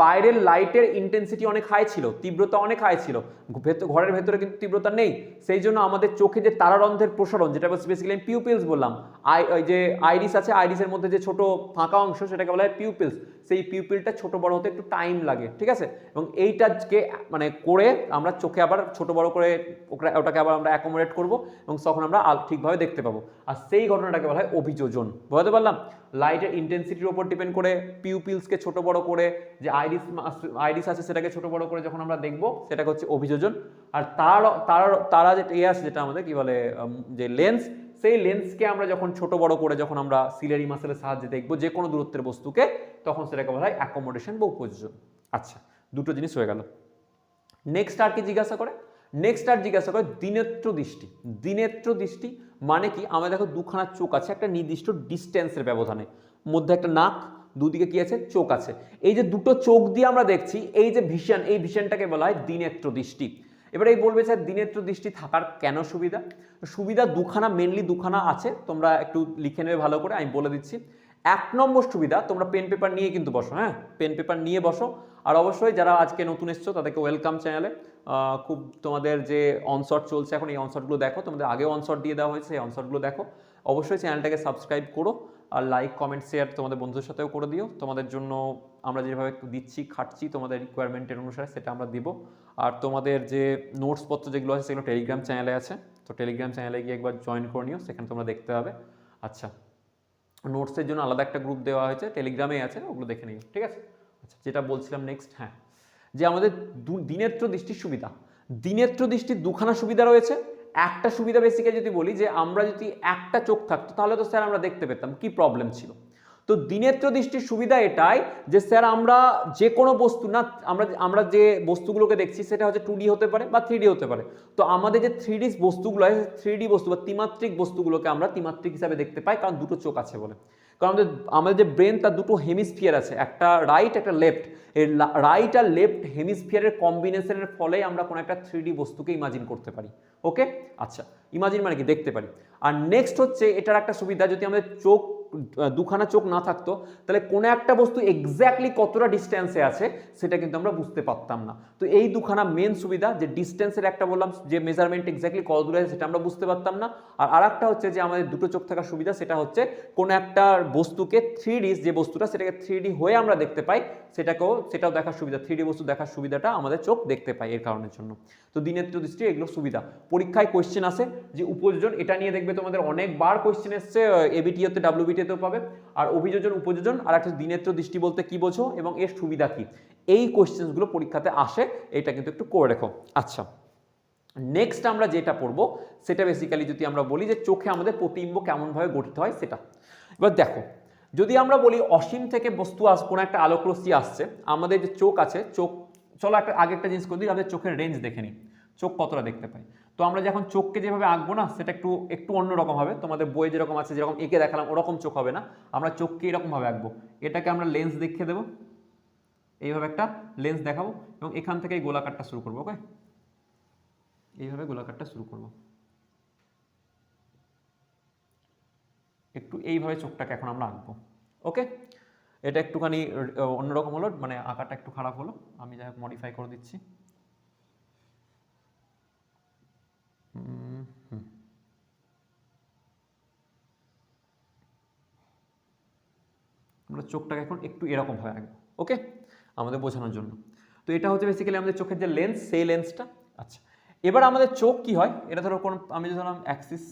বাইরের লাইটের ইন্টেন্সিটি অনেক হাই ছিল, তীব্রতা অনেক হাই ছিল, ঘরের ভেতরে কিন্তু তীব্রতা নেই, সেই জন্য আমাদের চোখে যে তারারন্ধ্রের প্রসারণ, যেটা বেসিক্যালি আমি পিউপিলস বললাম, ওই যে আইরিস আছে, আইরিসের মধ্যে যে ছোট ফাঁকা অংশ সেটাকে বলা হয় পিউপিলস, সেই পিউপিলটা ছোট বড় হতে একটু টাইম লাগে, ঠিক আছে, এবং এইটাকে মানে করে আমরা চোখে আবার ছোট বড় করে ওটাকে আবার আমরা অ্যাকোমোডেট করব এবং তখন আমরা ঠিকভাবে দেখতে পাবো, আর সেই ঘটনাটাকে বলা হয় অভিযোজন। বুঝতে পারলাম? লাইটের ইন্টেন্সিটির উপর ডিপেন্ড করে পিউপিলসকে ছোট বড় করে, যে আইরিস আছে সেটাকে ছোট বড় করে যখন আমরা দেখব সেটাকে হচ্ছে অভিযোজন। আর তারা যেটা আছে, যেটা আমাদের কি বলে যে লেন্স, সেই লেন্সকে আমরা যখন ছোট বড় করে যখন আমরা সিলারি মাসেলের সাহায্যে দেখবো যে কোনো দূরত্বের বস্তুকে, তখন সেটাকে বলা হয় অ্যাকোমোডেশন বা উপযোজন। আচ্ছা, দুটো জিনিস হয়ে গেল। নেক্সট আর কি জিজ্ঞাসা করে? নেক্সট আর জিজ্ঞাসা করে দ্বিনেত্র দৃষ্টি। দ্বিনেত্র দৃষ্টি মানে কি? আমাদের দেখো দুখানা চোখ আছে একটা নির্দিষ্ট ডিস্টেন্সের ব্যবধানে, মধ্যে একটা নাক, দুদিকে কি আছে? চোখ আছে। এই যে দুটো চোখ দিয়ে আমরা দেখছি, এই যে ভিশন, এই ভিশনটাকে বলা হয় দ্বিনেত্র দৃষ্টি। এবার এই বলবে স্যার দ্বিনেত্র দৃষ্টি থাকার কেন সুবিধা? সুবিধা দুখানা, মেনলি দুখানা আছে, তোমরা একটু লিখে নেবে ভালো করে, আমি বলে দিচ্ছি। এক নম্বর সুবিধা, তোমরা পেন পেপার নিয়ে কিন্তু বসো, হ্যাঁ, পেন পেপার নিয়ে বসো। আর অবশ্যই যারা আজকে নতুন এসছো তাদেরকে ওয়েলকাম চ্যানেলে। খুব তোমাদের যে অনশট চলছে এখন, এই অনশটগুলো দেখো, তোমাদের আগে অনশট দিয়ে দেওয়া হয়েছে, এই অনশটগুলো দেখো। অবশ্যই চ্যানেলটাকে সাবস্ক্রাইব করো, আর লাইক কমেন্ট শেয়ার তোমাদের বন্ধুদের সাথেও করে দিও। তোমাদের জন্য আমরা যেভাবে দিচ্ছি, খাটছি তোমাদের রিকোয়ারমেন্টের অনুসারে, সেটা আমরা দিব। আর তোমাদের যে নোটসপত্র যেগুলো আছে সেগুলো টেলিগ্রাম চ্যানেলে আছে, তো টেলিগ্রাম চ্যানেলে গিয়ে একবার জয়েন করে নিও, সেখানে তোমরা দেখতে হবে। আচ্ছা, নোটসের জন্য আলাদা একটা গ্রুপ দেওয়া হয়েছে, টেলিগ্রামে আছে, ওগুলো দেখে নিও, ঠিক আছে? আচ্ছা, যেটা বলছিলাম নেক্সট, হ্যাঁ, যে আমাদের দ্বিনেত্র দৃষ্টির সুবিধা। দ্বিনেত্র দৃষ্টির দুখানা সুবিধা রয়েছে। একটা সুবিধা বেসিক্যালি যদি বলি, যে আমরা যদি একটা চোখ থাকতো তাহলে তো স্যার আমরা দেখতে পেতাম, কি প্রবলেম ছিল? তো দ্বিনেত্র দৃষ্টির সুবিধা এটাই যে স্যার আমরা যে কোনো বস্তু না, আমরা যে বস্তুগুলোকে দেখছি সেটা হচ্ছে 2D হতে পারে বা 3D হতে পারে। তো আমাদের যে 3D বস্তুগুলো আছে, 3D বস্তু বা ত্রিমাত্রিক বস্তুগুলোকে আমরা ত্রিমাত্রিক হিসাবে দেখতে পাই, কারণ দুটো চোখ আছে বলে। কারণ আমাদের যে ব্রেন, তার দুটো হেমিস্ফিয়ার আছে, একটা রাইট একটা লেফট। এই রাইট আর লেফট হেমিস্ফিয়ারের কম্বিনেশনের ফলে আমরা কোনো একটা 3D বস্তুকে ইমাজিন করতে পারি। ওকে, আচ্ছা, ইমাজিন মানে কি? দেখতে পারি। আর নেক্সট হচ্ছে এটার একটা সুবিধা, যদি আমাদের চোখ দুখানা চোখ না থাকতো তাহলে কোনো একটা বস্তু এক্স্যাক্টলি কতটা ডিস্টেন্সে আছে সেটা কিন্তু আমরা বুঝতে পারতাম না। তো এই দুখানা মেন সুবিধা, যে ডিস্টেন্সের একটা বললাম, যে মেজারমেন্ট এক্স্যাক্টলি কত দূরে আছে সেটা আমরা বুঝতে পারতাম না। আর আরেকটা হচ্ছে যে আমাদের দুটো চোখ থাকার সুবিধা, সেটা হচ্ছে কোনো একটা বস্তুকে 3D, যে বস্তুটা সেটাকে 3D হয়ে আমরা দেখতে পাই, সেটাও দেখার সুবিধা, 3D বস্তু দেখার সুবিধাটা আমাদের চোখ দেখতে পায় এর কারণের জন্য। তো দ্বিনেত্র দৃষ্টি এগুলো সুবিধা। পরীক্ষায় কোয়েশ্চেন আসে যে উপযোজন, এটা নিয়ে দেখবে তোমাদের অনেকবার কোয়েশ্চেন এসছে, এবিটিওতে ডাব্লিউবিটিতেও পাবে। আর অভিযোজন, উপযোজন, আর একটা দ্বিনেত্র দৃষ্টি বলতে কি বোঝো এবং এর সুবিধা কি, এই কোয়েশ্চেনগুলো পরীক্ষাতে আসে, এটা কিন্তু একটু করে রেখো। আচ্ছা, নেক্সট আমরা যেটা পড়বো সেটা বেসিক্যালি যদি আমরা বলি যে চোখে আমাদের প্রতিবিম্ব কেমনভাবে গঠিত হয় সেটা। এবার দেখো, যদি আমরা বলি অসীম থেকে বস্তু কোনো একটা আলোকরশ্মি আসছে, আমাদের যে চোখ আছে, চোখ, চলো আগে একটা জিনিস করে দিই, আমাদের চোখের রেঞ্জ দেখে নিই, চোখ কতটা দেখতে পাই। তো আমরা যখন চোখকে যেভাবে আঁকবো না, সেটা একটু অন্যরকম হবে। তোমাদের বইয়ে যেরকম আছে, যেরকম এঁকে দেখালাম ওরকম চোখ হবে না, আমরা চোখকে এরকমভাবে আঁকবো। এটাকে আমরা লেন্স দেখিয়ে দেবো, এইভাবে একটা লেন্স দেখাবো, এবং এখান থেকে এই গোলাকারটা শুরু করবো। ওকে, এইভাবে গোলাকারটা শুরু করব, একটু এইভাবে চোখটাকে এখন আমরা আঁকবো। ওকে, এটা একটুখানি অন্যরকম হলো, মানে আঁকাটা একটু খারাপ হলো, আমি যাই হোক মডিফাই করে দিচ্ছি। আমরা চোখটাকে এখন একটু এরকম ভাবে আঁকবো, ওকে, আমাদের বোঝানোর জন্য। তো এটা হচ্ছে বেসিক্যালি আমাদের চোখের যে লেন্স, সেই লেন্সটা। আচ্ছা, এবার আমাদের চোখ কি হয়, এটা ধরো কোন, আমি যদি ধরলাম অ্যাক্সিস,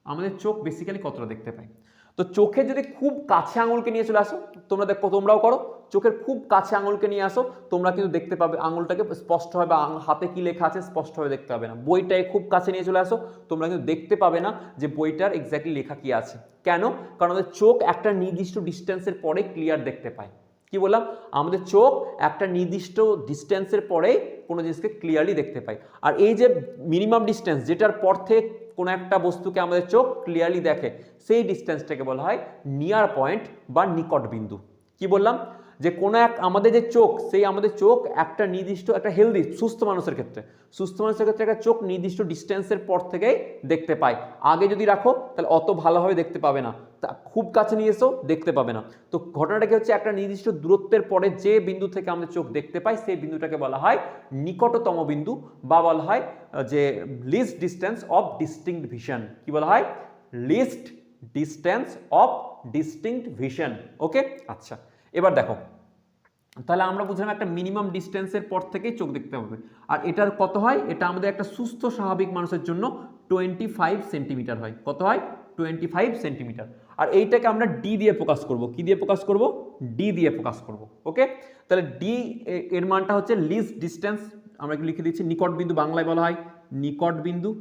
আমাদের চোখ বেসিক্যালি কতটা দেখতে পাই। তো চোখে যদি খুব কাছে আঙুলকে নিয়ে চলে আসো, তোমরা দেখো, তোমরাও করো, চোখের খুব কাছে আঙুলকে নিয়ে আসো, তোমরা কিন্তু দেখতে পাবে আঙুলটাকে স্পষ্টভাবে, বা হাতে কি লেখা আছে স্পষ্টভাবে দেখতে পাবে না। বইটাকে খুব কাছে নিয়ে চলে আসো, তোমরা কিন্তু দেখতে পাবে না যে বইটার এক্স্যাক্টলি লেখা কি আছে। কেন? কারণ আমাদের চোখ একটা নির্দিষ্ট ডিস্টেন্সের পরে ক্লিয়ার দেখতে পায়। কি বললাম? আমাদের চোখ একটা নির্দিষ্ট ডিস্টেন্সের পরেই কোনো জিনিসকে ক্লিয়ারলি দেখতে পায়। আর এই যে মিনিমাম ডিস্টেন্স, যেটার পর থেকে কোনো একটা বস্তুকে আমাদের চোখ ক্লিয়ারলি দেখে, সেই ডিস্টেন্সটাকে বলা হয় নিয়ার পয়েন্ট বা নিকট বিন্দু। কি বললাম? যে কোনো এক আমাদের যে চোখ, সেই আমাদের চোখ একটা নির্দিষ্ট একটা হেলদি সুস্থ মানুষের ক্ষেত্রে একটা চোখ নির্দিষ্ট ডিস্টেন্সের পর থেকেই দেখতে পায়। আগে যদি রাখো তাহলে অত ভালোভাবে দেখতে পাবে না, তা খুব কাছে নিয়ে এসেও দেখতে পাবে না। তো ঘটনাটা কি হচ্ছে, একটা নির্দিষ্ট দূরত্বের পরে যে বিন্দু থেকে আমাদের চোখ দেখতে পায় সেই বিন্দুটাকে বলা হয় নিকটতম বিন্দু, বা বলা হয় যে least distance of distinct vision. কি বলা হয়? Least distance of distinct vision. Okay, আচ্ছা এবার দেখো, তাহলে আমরা বুঝলাম একটা মিনিমাম ডিস্টেন্সের পর থেকেই চোখ দেখতে হবে। আর এটার কত হয়? এটা আমাদের একটা সুস্থ স্বাভাবিক মানুষের জন্য 25 সেন্টিমিটার হয়। কত হয়? 25 সেন্টিমিটার। আর এইটাকে আমরা ডি দিয়ে প্রকাশ করব। কি দিয়ে প্রকাশ করব? ডি দিয়ে প্রকাশ করব। ওকে, তাহলে ডি এর মানটা হচ্ছে লিস্ট ডিস্টেন্স। আমরা একটু লিখে দিচ্ছি, নিকট বিন্দু বাংলায় বলা হয় নিকট বিন্দু।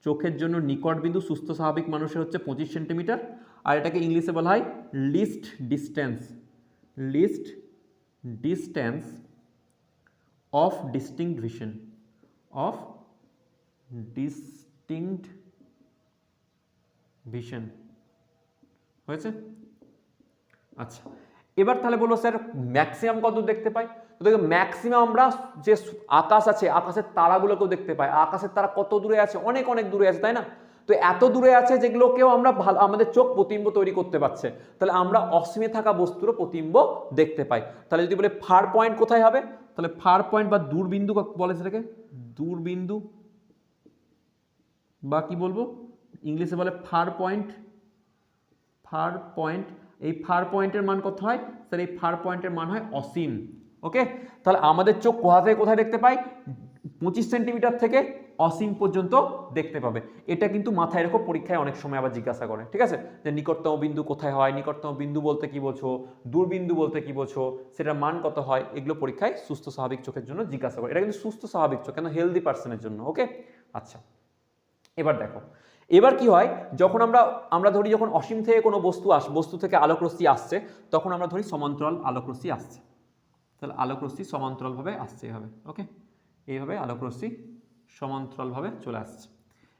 চোখের জন্য নিকট বিন্দু সুস্থ স্বাভাবিক মানুষের হচ্ছে 25 সেন্টিমিটার। আর এটাকে ইংলিশে বলা হয় least distance, least distance of distinct vision, of distinct vision. হয়েছে? আচ্ছা, এবার তাহলে বলবো স্যার ম্যাক্সিমাম কত দেখতে পাই? তো দেখো ম্যাক্সিমাম আমরা যে আকাশ আছে, আকাশের তারাগুলোকেও দেখতে পাই। আকাশের তারা কত দূরে আছে? অনেক অনেক দূরে আছে, তাই না? তো এত দূরে আছে যেগুলোকেও আমরা আমাদের চোখ প্রতিবিম্ব তৈরি করতে পারছে। তাহলে আমরা অসীমে থাকা বস্তুরও প্রতিবিম্ব দেখতে পাই। তাহলে যদি বলে ফার পয়েন্ট কোথায় হবে, তাহলে ফার পয়েন্ট বা দূরবিন্দু বলে সেটাকে, দূরবিন্দু বা কি বলবো, ইংলিশে বলে ফার পয়েন্ট। ফার পয়েন্ট, এই ফার পয়েন্টের মান কত হয় স্যার? এই ফার পয়েন্টের মান হয় অসীম। ওকে, তাহলে আমাদের চোখ কোথা থেকে কোথায় দেখতে পাই? 25 সেন্টিমিটার থেকে অসীম পর্যন্ত দেখতে পাবে। এটা কিন্তু মাথায় রেখো, পরীক্ষায় অনেক সময় আবার জিজ্ঞাসা করে, ঠিক আছে? যে নিকটতম বিন্দু কোথায় হয়, নিকটতম বিন্দু বলতে কি বোঝো, দূরবিন্দু বলতে কি বোঝো, সেটার মান কত হয়, এগুলো পরীক্ষায় সুস্থ স্বাভাবিক চোখের জন্য জিজ্ঞাসা করে। এটা কিন্তু সুস্থ স্বাভাবিক চোখ, কেন হেলদি পার্সনের জন্য। ওকে, আচ্ছা এবার দেখো, এবার কি হয়, যখন আমরা ধরি যখন অসীম থেকে কোনো বস্তু থেকে আলোকরশ্মি আসছে, তখন আমরা ধরি সমান্তরাল আলোকরশ্মি আসছে। তাহলে আলোকরশ্মি সমান্তরালভাবে আসছে এভাবে। ওকে, এইভাবে আলোকরশ্মি সমান্তরালভাবে চলে আসছে,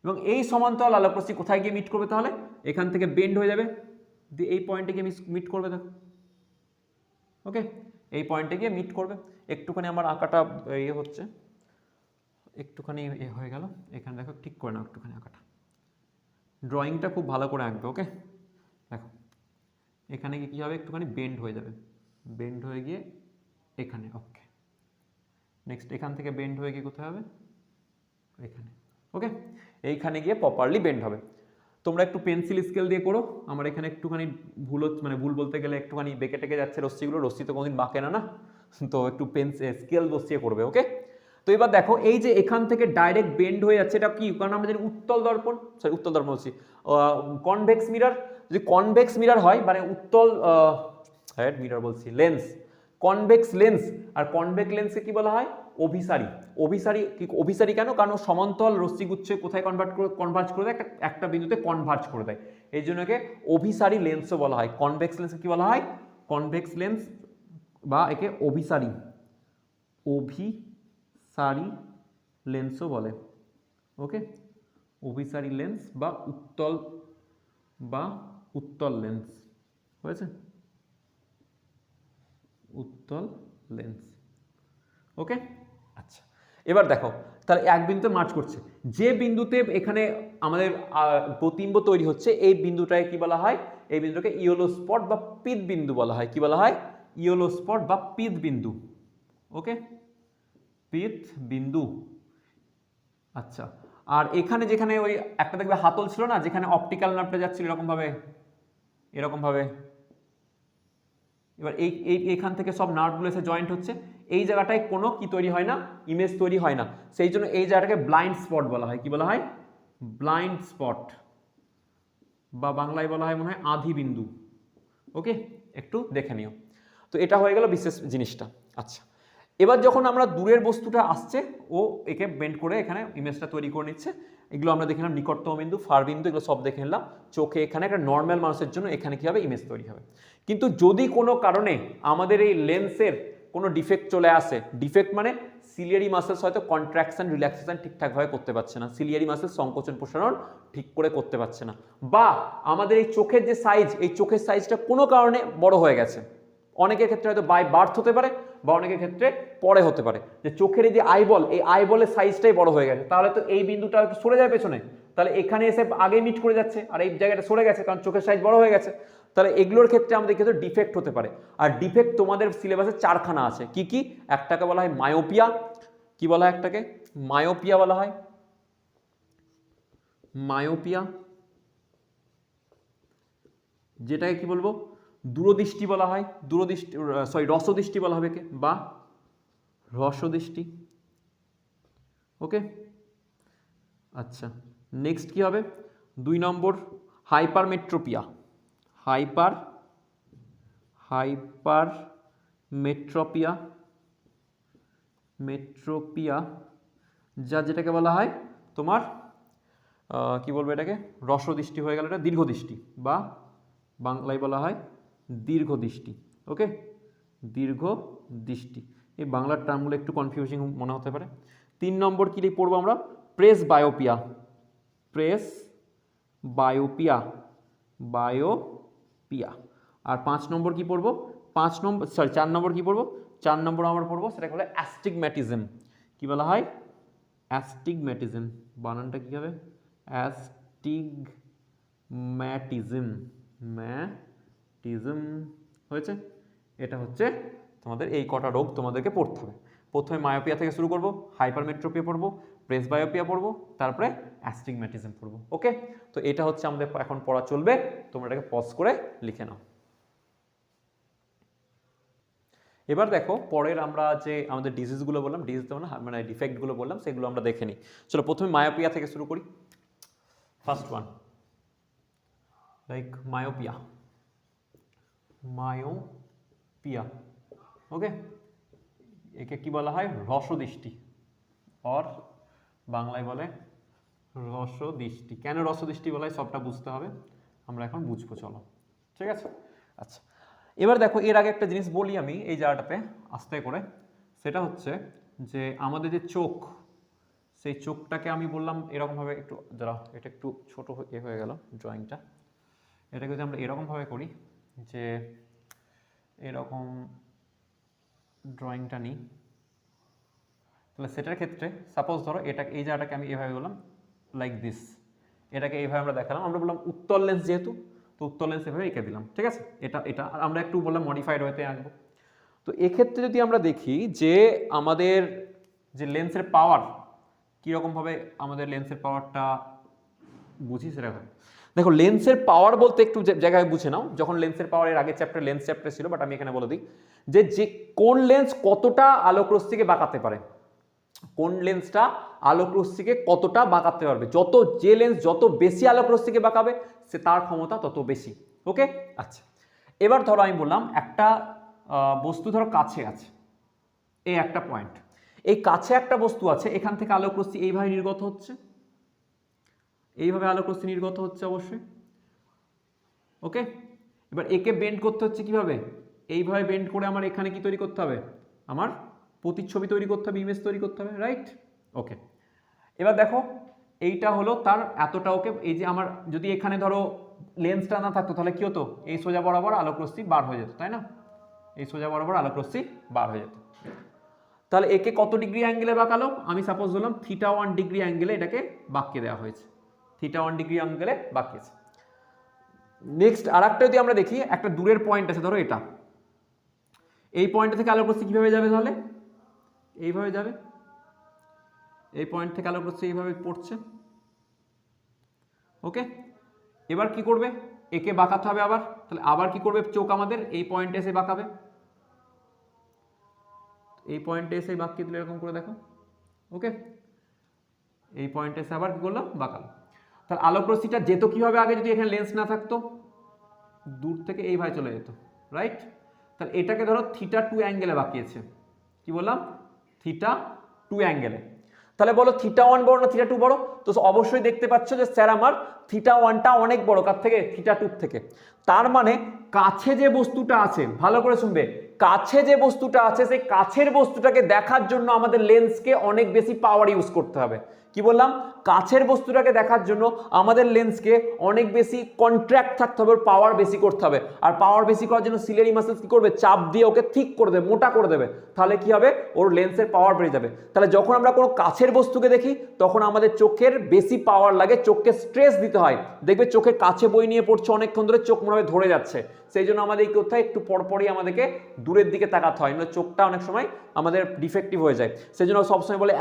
এবং এই সমান্তরাল আলোকরশ্মি কোথায় গিয়ে মিট করবে? তাহলে এখান থেকে বেন্ড হয়ে যাবে, দিয়ে এই পয়েন্টে গিয়ে মিট করবে। দেখো, ওকে, এই পয়েন্টে গিয়ে মিট করবে। একটুখানি আমার আঁকাটা ইয়ে হচ্ছে, একটুখানি হয়ে গেল। এখানে দেখো, ঠিক করে নাও একটুখানি আঁকাটা, ড্রয়িংটা খুব ভালো করে আঁকবে। ওকে, দেখো এখানে গিয়ে কী হবে, একটুখানি বেন্ড হয়ে যাবে, বেন্ড হয়ে গিয়ে এখানে। ওকে, নেক্সট এখান থেকে বেন্ড হয়ে গিয়ে কোথায় হবে? এখানে। ওকে, এইখানে গিয়ে প্রপারলি বেন্ড হবে। তোমরা একটু পেন্সিল স্কেল দিয়ে করো, আমার এখানে একটুখানি ভুল হচ্ছে, মানে ভুল বলতে গেলে একটুখানি বেঁকে টেকে যাচ্ছে রশ্মিগুলো। রশ্মি তো কোনোদিন বাঁকে না, তো একটু স্কেল বসিয়ে করবে। ওকে, তো এবার দেখো, এই যে এখান থেকে ডাইরেক্ট বেন্ড হয়ে যাচ্ছে, এটা কি? কারণ আমরা জানি উত্তল দর্পণ, সরি উত্তল দর্পণ বলছি, কনভেক্স মিরর। যদি কনভেক্স মিরর হয়, মানে উত্তল মিরর বলছি, লেন্স, কনভেক্স লেন্স। আর কনভেক্স লেন্সকে কি বলা হয়? অভিসারী। অভিসারী কি অভিসারী কেন? কারণ সমান্তরাল রশ্মিগুচ্ছ কোথায় কনভার্জ করে দেয়? একটা বিন্দুতে কনভার্জ করে দেয়, এই জন্য একে অভিসারী লেন্সও বলা হয়। কনভেক্স লেন্সকে কি বলা হয়? কনভেক্স লেন্স, বা একে অভিসারী লেন্সও বলে। ওকে, অভিসারী লেন্স বা উত্তল লেন্স। হয়েছে? উত্তল লেন্স। ওকে, আচ্ছা এবার দেখো, তাহলে এক বিন্দুতে মার্চ করছে, যে বিন্দুতে এখানে আমাদের প্রতিবিম্ব তৈরি হচ্ছে, এই বিন্দুটাকে কি বলা হয়? এই বিন্দুটাকে ইয়েলো স্পট বা পিত বিন্দু বলা হয়। কি বলা হয়? ইয়েলো স্পট বা পিত বিন্দু। ওকে, পিত বিন্দু। আচ্ছা, আর এখানে যেখানে ওই একটা দেখবে হাতল ছিল না, যেখানে অপটিক্যাল নার্ভটা যাচ্ছিল এরকম ভাবে, এবার এইখান থেকে সব নার্ভগুলো এসে জয়েন্ট হচ্ছে, এই জায়গাটায় কোনো কি তৈরি হয় না? ইমেজ তৈরি হয় না। সেই জন্য এই জায়গাটাকে ব্লাইন্ড স্পট বলা হয়। কি বলা হয়? ব্লাইন্ড স্পট, বা বাংলায় বলা হয় মনে হয় আধি বিন্দু। ওকে, একটু দেখে নিও। তো এটা হয়ে গেল বিশেষ জিনিসটা। আচ্ছা, এবার যখন আমরা দূরের বস্তুটা আসছে, ও একে বেন্ড করে এখানে ইমেজটা তৈরি করে নিচ্ছে, এগুলো আমরা দেখে নিলাম, নিকটতম বিন্দু, ফার বিন্দু, এগুলো সব দেখে নিলাম। চোখে এখানে একটা নর্মাল মানুষের জন্য এখানে কি হবে? ইমেজ তৈরি হবে। কিন্তু যদি কোনো কারণে আমাদের এই লেন্সের কোনো ডিফেক্ট চলে আসে, ডিফেক্ট মানে সিলিয়ারি মাসেলস হয়তো কন্ট্রাকশন রিল্যাক্সেশন ঠিকঠাকভাবে করতে পারছে না, সিলিয়ারি মাসেলস সংকোচন প্রসারণ ঠিক করে করতে পারছে না, বা আমাদের এই চোখের যে সাইজ, এই চোখের সাইজটা কোনো কারণে বড় হয়ে গেছে, অনেকের ক্ষেত্রে হয়তো বাই বার্থ হতে পারে বা অনেকের ক্ষেত্রে পরে হতে পারে, যে চোখের এই যে আইবল, এই আইবলের সাইজটাই বড় হয়ে গেছে, তাহলে তো এই বিন্দুটা একটু সরে যায় পেছনে, তাহলে এখানে এসে আগে মিট করে যাচ্ছে আর এই জায়গাটা সরে গেছে কারণ চোখের সাইজ বড় হয়ে গেছে। তাহলে এগুলোর ক্ষেত্রে আমাদের কিন্তু ডিফেক্ট হতে পারে। আর ডিফেক্ট তোমাদের সিলেবাসে 4খানা আছে। কি কি? একটাকে বলা হয় মায়োপিয়া। কি বলা হয় একটাকে? মায়োপিয়া বলা হয়, মায়োপিয়া, যেটাকে কি বলবো, দূরদৃষ্টি বলা হয়, দূরদৃষ্টি, সরি রসদৃষ্টি বলা হবে কে, বা রসদৃষ্টি। ওকে, আচ্ছা নেক্সট কি হবে? 2 নম্বর হাইপারমেট্রোপিয়া, হাইপারমেট্রোপিয়া, মেট্রোপিয়া, যেটাকে বলা হয় তোমার কি বলবো এটাকে, রসদৃষ্টি হয়ে গেল, এটা দীর্ঘদৃষ্টি বা বাংলায় বলা হয় দীর্ঘদৃষ্টি। ওকে, দীর্ঘদৃষ্টি, এই বাংলার টার্মগুলো একটু কনফিউজিং মনে হতে পারে। 3 নম্বর কি পড়বো আমরা? Press বায়োপিয়া, press বায়োপিয়া, বায়োপিয়া। আর 5 নম্বর কি পড়বো? 4 নম্বর কি পড়বো? 4 নম্বর আমরা পড়বো সেটাকে বলে অ্যাস্টিগম্যাটিজম। কি বলা হয়? অ্যাস্টিগম্যাটিজম। বানানটা কি হবে? অ্যাস্টিগম্যাটিজম, ম্যাটিজম হয়েছে। এটা হচ্ছে তোমাদের এই কটা রোগ তোমাদেরকে পড়তে হবে। প্রথমে মায়োপিয়া থেকে শুরু করব, হাইপারমেট্রোপিয়া পড়বো, প্রেস বায়োপিয়া পড়বো, তারপরে অ্যাস্টিগম্যাটিজম পড়বো। ওকে, তো এটা হচ্ছে আমাদের এখন পড়া চলবে, তোমরা এটাকে পজ করে লিখে নাও। এবার দেখো পরের আমরা যে আমাদের ডিজিজগুলো বললাম, ডিজিজ মানে ডিফেক্টগুলো বললাম, সেগুলো আমরা দেখে নিই। চলো প্রথমে মায়োপিয়া থেকে শুরু করি। First one, like myopia, myopia. Okay, একে কি বলা হয়? রসদৃষ্টি, অর বাংলায় বলে রসদৃষ্টি। কেন রসদৃষ্টি বলা হয় সবটা বুঝতে হবে, আমরা এখন বুঝবো, চলো ঠিক আছে। আচ্ছা, এবার দেখো এর আগে একটা জিনিস বলি আমি এই জায়গাটাতে আস্তে করে, সেটা হচ্ছে যে আমাদের যে চোখ, সেই চোখটাকে আমি বললাম এরকমভাবে, একটু যারা এটা একটু ছোট হয়ে গেল ড্রয়িংটা, এটাকে যদি আমরা এরকমভাবে করি, যে এরকম ড্রয়িংটা নিই, তাহলে সেটার ক্ষেত্রে সাপোজ ধরো এটা, এই জায়গাটাকে আমি এভাবে বললাম লাইক দিস, এটাকে এইভাবে আমরা দেখালাম, আমরা বললাম উত্তল লেন্স যেহেতু, তো উত্তল লেন্স এভাবে এঁকে দিলাম, ঠিক আছে। এটা আর আমরা একটু বললাম মডিফাইড হতে আঁকবো। তো এক্ষেত্রে যদি আমরা দেখি যে আমাদের যে লেন্সের পাওয়ার, কীরকমভাবে আমাদের লেন্সের পাওয়ারটা বুঝি সেরকম। দেখো লেন্সের পাওয়ার বলতে একটু জায়গায় বুঝে নাও, যখন লেন্সের পাওয়ার এর আগে চ্যাপ্টার লেন্স চ্যাপ্টার ছিল, বাট আমি এখানে বলে দিই যে কোন লেন্স কতটা আলোকরশ্মিকে বাঁকাতে পারে, কোন লেন্সটা আলোকরশ্মিকে কতটা বাঁকাতে পারবে, যে লেন্স যত বেশি আলোকরশ্মিকে বাঁকাবে সে তার ক্ষমতা তত বেশি। ওকে, আচ্ছা এবার ধরো আমি বললাম একটা বস্তু ধরো কাছে আছে, এই একটা পয়েন্ট, এই কাছে একটা বস্তু আছে, এখান থেকে আলোকরশ্মি এইভাবে নির্গত হচ্ছে, এইভাবে আলোকরশ্মি নির্গত হচ্ছে অবশ্যই। ওকে, এবার একে বেন্ড করতে হচ্ছে কিভাবে? এইভাবে বেন্ড করে আমার এখানে কি তৈরি করতে হবে? আমার প্রতিচ্ছবি তৈরি করতে হবে, ইমেজ তৈরি করতে হবে, রাইট? ওকে, এবার দেখো এইটা হলো তার এতটা। ওকে, এই যে আমার যদি এখানে ধরো লেন্সটা না থাকতো তাহলে কি হতো? এই সোজা বরাবর আলোকরশ্মি বার হয়ে যেত, তাই না? এই সোজা বরাবর আলোকরশ্মি বার হয়ে যেত। তাহলে একে কত ডিগ্রি অ্যাঙ্গেলে বাঁকালো? আমি সাপোজ ধরলাম θ1 ডিগ্রি অ্যাঙ্গেলে এটাকে বাঁকিয়ে দেওয়া হয়েছে, θ1 ডিগ্রি অ্যাঙ্গেলে বাঁকিয়েছে। নেক্সট আরেকটা যদি আমরা দেখি, একটা দূরের পয়েন্ট আছে, ধরো এটা, এই পয়েন্ট থেকে আলোকরশ্মি কিভাবে যাবে? তাহলে এইভাবে যাবে, এই পয়েন্ট থেকে আলোকরশ্মি এইভাবে পড়ছে। ওকে, এবার কি করবে? একে বাঁকাতে হবে আবার, তাহলে আবার কি করবে? চোখ আমাদের এই পয়েন্টে এসে বাঁকাবে, এই পয়েন্টে এসে বাঁকিয়ে দিলে এরকম করে দেখো। ওকে, এই পয়েন্টে এসে আবার কি করলাম? বাঁকালো। তাহলে আলোকরশ্মিটা যেত কিভাবে আগে, যদি এখানে লেন্স না থাকতো? দূর থেকে এইভাবে চলে যেত, রাইট? তাহলে এটাকে ধরো θ2 অ্যাঙ্গেলে বাঁকিয়েছে, কি বললাম? θ2 অ্যাঙ্গেলে। তাহলে বলো θ1 বড় না θ2 বড়? তো অবশ্যই দেখতে পাচ্ছ যে স্যার আমার θ1টা অনেক বড়, কার থেকে? θ2 থেকে। তার মানে কাছে যে বস্তুটা আছে, ভালো করে শুনবে, কাছে যে বস্তুটা আছে সেই কাছের বস্তুটাকে দেখার জন্য আমাদের লেন্সকে অনেক বেশি পাওয়ার ইউজ করতে হবে। কি বললাম, কাছের বস্তুটাকে দেখার জন্য আমাদের লেন্সকে অনেক বেশি কন্ট্রাক্ট থাকতে হবে, পাওয়ার বেশি করতে হবে। আর পাওয়ার বেশি করার জন্য সিলিয়ারি মাসেলস কি করবে, চাপ দিয়ে ওকে ঠিক করে দেবে, মোটা করে দেবে। তাহলে কি হবে, ওর লেন্সের পাওয়ার বেড়ে যাবে। তাহলে যখন আমরা কোনো কাছের বস্তুকে দেখি তখন আমাদের চোখের বেশি পাওয়ার লাগে, চোখকে স্ট্রেস দিতে হয়। দেখবে চোখের কাছে বই নিয়ে পড়ছে অনেকক্ষণ ধরে, চোখ মনে হয় ধরে যাচ্ছে। সেই জন্য আমাদের এই কোথায় একটু পরপরই আমাদেরকে দূরের দিকে তাকাতে হয়, নয় চোখটা অনেক সময় আমাদের ডিফেক্টিভ হয়ে যায়। সেই জন্য সবসময় বলে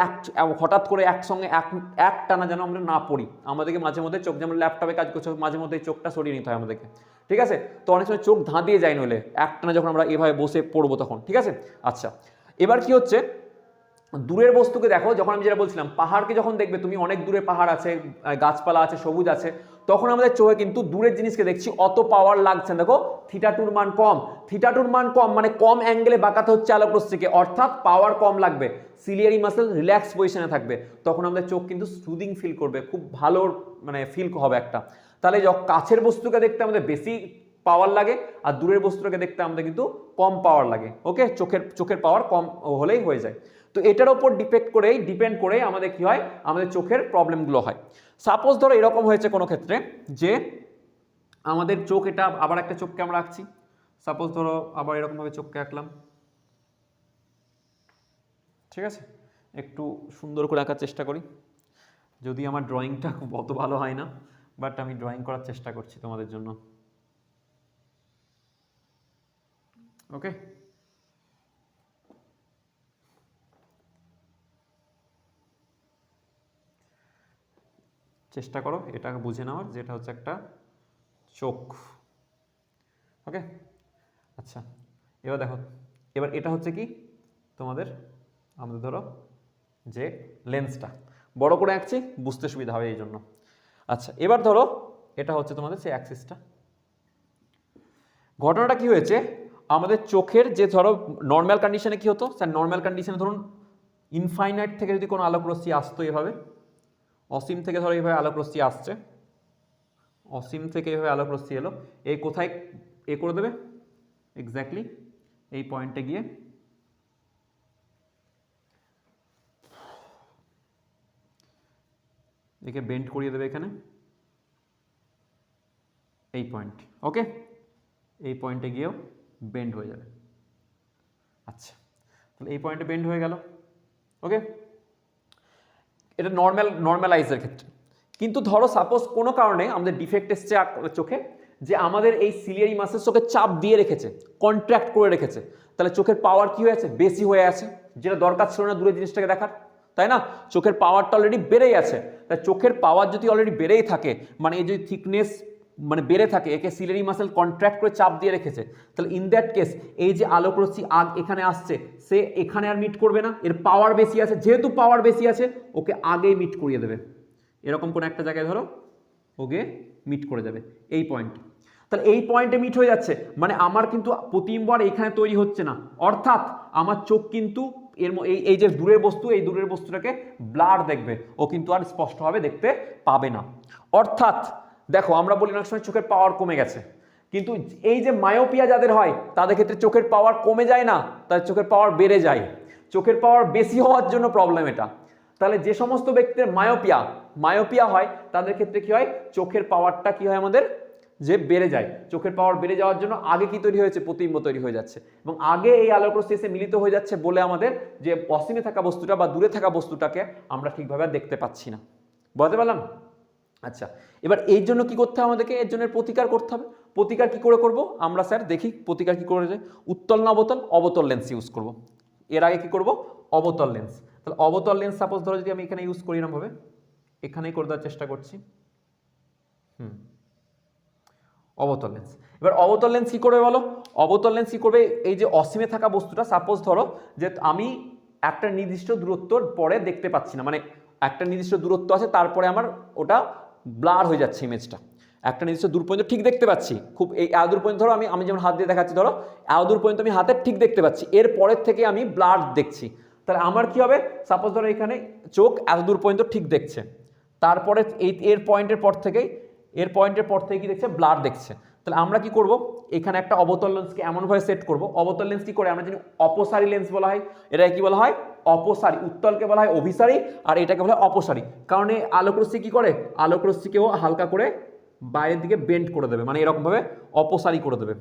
হঠাৎ করে একসঙ্গে এক টানা যেন আমরা না পড়ি। আমাদেরকে মাঝে মধ্যে চোখ, যেমন ল্যাপটপে কাজ করছে, মাঝে মধ্যে চোখটা সরিয়ে নিতে হয় আমাদেরকে, ঠিক আছে। তো অনেক সময় চোখ ধাঁধিয়ে যায়, নইলে একটানা যখন আমরা এভাবে বসে পড়বো তখন, ঠিক আছে। আচ্ছা, এবার কি হচ্ছে, দূরের বস্তুকে দেখো, যখন আমি যেটা বলছিলাম, পাহাড়কে যখন দেখবে তুমি, অনেক দূরে পাহাড় আছে, গাছপালা আছে, সবুজ আছে, তখন আমাদের চোখে কিন্তু দূরের জিনিসকে দেখছি, অত পাওয়ার লাগছে না। দেখো থিটা2 মান কম, থিটা2 মান কম মানে কম অ্যাঙ্গেলে বাঁকাতে হচ্ছে আলোক রশ্মিকে, অর্থাৎ পাওয়ার কম লাগবে, সিলিয়ারি মাসেল রিল্যাক্স পজিশনে থাকবে, তখন আমাদের চোখ কিন্তু সুদিং ফিল করবে, খুব ভালো মানে ফিল হবে একটা। তাহলে যখন কাছের বস্তুকে দেখতে আমাদের বেশি পাওয়ার লাগে, আর দূরের বস্তুটাকে দেখতে আমাদের কিন্তু কম পাওয়ার লাগে। ওকে, চোখের পাওয়ার কম হলেই হয়ে যায়। তো এটার উপর ডিপেন্ড করে আমাদের কি হয়, আমাদের চোখের প্রবলেমগুলো হয়। সাপোজ ধরো এরকম হয়েছে কোনো ক্ষেত্রে যে আমাদের চোখ, এটা আবার একটা চোখকে আমরা আঁকছি, সাপোজ ধরো আবার এরকমভাবে চোখকে আঁকলাম, ঠিক আছে। একটু সুন্দর করে আঁকার চেষ্টা করি, যদি আমার ড্রয়িংটা খুব অত ভালো হয় না, বাট আমি ড্রয়িং করার চেষ্টা করছি তোমাদের জন্য। ওকে, চেষ্টা করো এটা বুঝে নেওয়ার, যেটা হচ্ছে একটা চোখ। ওকে, আচ্ছা, এবার দেখো, এবার এটা হচ্ছে কি তোমাদের, আমাদের ধরো যে লেন্সটা বড় করে আঁকছি, বুঝতে সুবিধা হবে এই জন্য। আচ্ছা, এবার ধরো এটা হচ্ছে তোমাদের সেই অ্যাক্সিসটা। ঘটনাটা কি হয়েছে, আমাদের চোখের যে ধরো নর্মাল কন্ডিশনে কি হতো স্যার, নর্মাল কন্ডিশনে ধরুন ইনফাইনাইট থেকে যদি কোনো আলোক রশ্মি আসতো এভাবে, অসীম থেকে ধরো এইভাবে আলোক রশ্মি আসছে, অসীম থেকে এইভাবে আলোক রশ্মি এলো, এই কোথায় এ করে দেবে, এক্স্যাক্টলি এই পয়েন্টে গিয়ে একে বেন্ড করিয়ে দেবে এখানে, এই পয়েন্ট। ওকে, এই পয়েন্টে গিয়েও বেন্ড হয়ে যাবে। আচ্ছা, তাহলে এই পয়েন্টে বেন্ড হয়ে গেল। ওকে, এটা নর্মালাইজের ক্ষেত্রে। কিন্তু ধরো সাপোজ কোনো কারণে আমাদের ডিফেক্ট এসছে চোখে, যে আমাদের এই সিলিয়ারি মাসেল চোখে চাপ দিয়ে রেখেছে, কন্ট্রাক্ট করে রেখেছে, তাহলে চোখের পাওয়ার কি হয়েছে, বেশি হয়ে আছে, যেটা দরকার ছিল না দূরের জিনিসটাকে দেখার, তাই না। চোখের পাওয়ারটা অলরেডি বেড়েই আছে, তাই চোখের পাওয়ার যদি অলরেডি বেড়েই থাকে, মানে এই যদি থিকনেস মানে বেড়ে থাকে, একে সিলিয়ারি মাসেল কন্ট্রাক্ট করে চাপ দিয়ে রেখেছে, তাহলে ইন দ্যাট কেস এই যে আলোক রশ্মি এখানে আসছে, সে এখানে আর মিট করবে না, এর পাওয়ার বেশি আছে, যেহেতু পাওয়ার বেশি আছে ওকে আগেই মিট করিয়ে দেবে, এরকম কোন একটা জায়গায় ধরো ওকে মিট করে যাবে এই পয়েন্টে। তাহলে এই পয়েন্টে মিট হয়ে যাচ্ছে, মানে আমার কিন্তু প্রতিম্বর এখানে তৈরি হচ্ছে না, অর্থাৎ আমার চোখ কিন্তু এই যে দূরের বস্তু, এই দূরের বস্তুটাকে ব্লার দেখবে, ও কিন্তু আর স্পষ্টভাবে দেখতে পাবে না। অর্থাৎ দেখো আমরা বলি অনেক সময় চোখের পাওয়ার কমে গেছে, কিন্তু এই যে মায়োপিয়া যাদের হয় তাদের ক্ষেত্রে চোখের পাওয়ার কমে যায় না, তাদের চোখের পাওয়ার বেড়ে যায়, চোখের পাওয়ার বেশি হওয়ার জন্য প্রবলেম এটা। তাহলে যে সমস্ত ব্যক্তিদের মায়োপিয়া হয় তাদের ক্ষেত্রে কি হয়, চোখের পাওয়ারটা কি হয় আমাদের, যে বেড়ে যায়, চোখের পাওয়ার বেড়ে যাওয়ার জন্য আগে কি তৈরি হয়েছে, প্রতিবিম্ব তৈরি হয়ে যাচ্ছে, এবং আগে এই আলোক রশ্মি এসে মিলিত হয়ে যাচ্ছে বলে আমাদের যে অসীমে থাকা বস্তুটা বা দূরে থাকা বস্তুটাকে আমরা ঠিকভাবে দেখতে পাচ্ছি না। বুঝতে পারলাম? আচ্ছা, এবার এই জন্য কি করতে হবে আমাদেরকে, এর জন্য প্রতিকার করতে হবে। প্রতিকার কি করে করব আমরা স্যার, দেখি প্রতিকার কি করে যায়। উত্তল না অবতল, অবতল লেন্স ইউজ করব। এর আগে কি করব, অবতল লেন্স। তাহলে অবতল লেন্স সাপোজ ধরো যদি আমি এখানে ইউজ করি এরকম ভাবে, এখানেই করে দেওয়ার চেষ্টা করছি, অবতল লেন্স। এবার অবতল লেন্স কি করবে বলো, অবতল লেন্স কি করবে, এই যে অসীমে থাকা বস্তুটা, সাপোজ ধরো যে আমি একটা নির্দিষ্ট দূরত্বর পরে দেখতে পাচ্ছি না, মানে একটা নির্দিষ্ট দূরত্ব আছে তারপরে আমার ওটা ব্লার হয়ে যাচ্ছে ইমেজটা, একটা নির্দিষ্ট দূর পর্যন্ত ঠিক দেখতে পাচ্ছি, খুব এই এতদূর পর্যন্ত ধরো আমি যেমন হাত দিয়ে দেখাচ্ছি, ধরো এতদূর পর্যন্ত আমি হাতে ঠিক দেখতে পাচ্ছি, এর পরের থেকে আমি ব্লার দেখছি, তাহলে আমার কি হবে, সাপোজ ধরো এখানে চোখ এতদূর পর্যন্ত ঠিক দেখছে, তারপরে এর পয়েন্টের পর থেকে কি দেখছে, ব্লার দেখছে। তাহলে আমরা কি করব, এখানে একটা অবতল লেন্সকে এমনভাবে সেট করব, অবতল লেন্স কি করে আমরা জানি অপসারী লেন্স বলা হয়, এটা কি বলা হয়, অপসারী, উত্তলকে বলা হয় অভিসারী আর এটাকে বলা হয় অপসারী। কারণ এই আলোকরশ্মি কি করে, আলোকরশ্মিকেও হালকা করে বাইরের দিকে বেন্ড করে দেবে, মানে এরকম ভাবে অপসারী করে দেবে।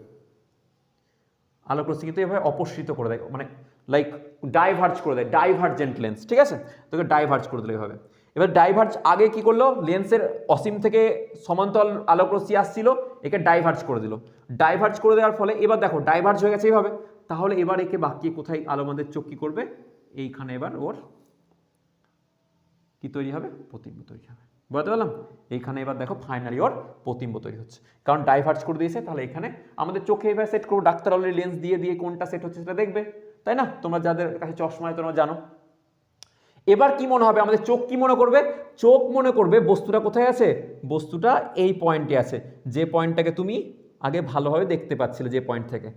আলোকরশ্মি কিন্তু এভাবে অপসৃত করে দেয়, মানে লাইক ডাইভার্জ করে দেয়, ডাইভার্জেন্ট লেন্স, ঠিক আছে, তোকে ডাইভার্জ করে দিলে এভাবে। এবার ডাইভার্জ আগে কি করলো, লেন্সের অসীম থেকে সমান্তরাল আলোকরশ্মি আসছিল, একে ডাইভার্জ করে দিল। ডাইভার্জ করে দেওয়ার ফলে এবার দেখো ডাইভার্জ হয়ে গেছে এইভাবে, তাহলে এবার একে বাকি কোথায় আলো আমাদের চোখ কি করবে, এইখানে এবার ওর কি তৈরি হবে, প্রতিবিম্ব তৈরি হবে। বুঝতে পারলাম? এইখানে এবার দেখো ফাইনালি ওর প্রতিবিম্ব তৈরি হচ্ছে, কারণ ডাইভার্জ করে দিয়েছে। তাহলে এখানে আমাদের চোখে এবার সেট করবো, ডাক্তার অলরেডি লেন্স দিয়ে দিয়ে কোনটা সেট হচ্ছে সেটা দেখবে, তাই না? তোমরা যাদের কাছে চশমায় তোমরা জানো। এবার কি মনে হবে আমাদের, চোখ কি মনে করবে, চোখ মনে করবে বস্তুটা কোথায় আছে, বস্তুটা এই পয়েন্টে আছে, যে পয়েন্টটাকে তুমি আগে ভালোভাবে দেখতে পাচ্ছিলে যে পয়েন্ট থেকে।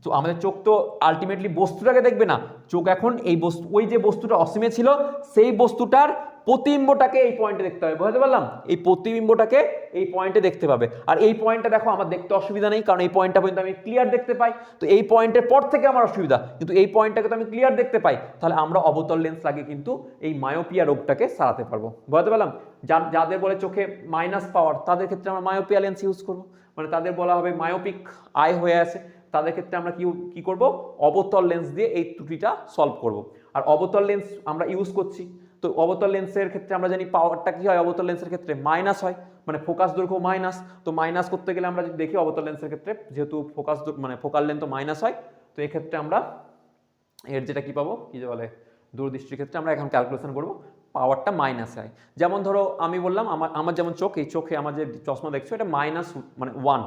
তো আমাদের চোখ তো আলটিমেটলি বস্তুটাকে দেখবে না, চোখ এখন এই বস্তু, ওই যে বস্তুটা অসীমে ছিল সেই বস্তুটার প্রতিবিম্বটাকে এই পয়েন্টে দেখতে হবে। বুঝতে পারলাম? এই প্রতিবিম্বটাকে এই পয়েন্টে দেখতে পাবে। আর এই পয়েন্টটা দেখো আমার দেখতে অসুবিধা নেই, কারণ এই পয়েন্টটা পর্যন্ত আমি ক্লিয়ার দেখতে পাই। তো এই পয়েন্টের পর থেকে আমার অসুবিধা, কিন্তু এই পয়েন্টটাকে তো আমি ক্লিয়ার দেখতে পাই। তাহলে আমরা অবতল লেন্স লাগিয়ে কিন্তু এই মায়োপিয়া রোগটাকে সারাতে পারবো। বুঝতে পারলাম? যাদের বলে চোখে মাইনাস পাওয়ার, তাদের ক্ষেত্রে আমরা মায়োপিয়া লেন্স ইউজ করবো, মানে তাদের বলা হবে মায়োপিক আই হয়ে আছে, তাদের ক্ষেত্রে আমরা কি করব, অবতল লেন্স দিয়ে এই ত্রুটিটা সলভ করব। আর অবতল লেন্স আমরা ইউজ করছি, তো অবতল লেন্সের ক্ষেত্রে আমরা জানি পাওয়ারটা কি হয়, অবতল লেন্সের ক্ষেত্রে মাইনাস হয়, মানে ফোকাস দৈর্ঘ্য মাইনাস। তো মাইনাস করতে গেলে আমরা যদি দেখি অবতল লেন্সের ক্ষেত্রে, যেহেতু ফোকাস মানে ফোকাল লেন্থ তো মাইনাস হয়, তো এই ক্ষেত্রে আমরা এর যেটা কি পাবো, কি বলে, দূরদৃষ্টির ক্ষেত্রে আমরা এখন ক্যালকুলেশন করব, পাওয়ারটা মাইনাস হয়। যেমন ধরো আমি বললাম আমার যেমন চোখ, এই চোখে আমার যে চশমা দেখছো এটা মাইনাস মানে 1,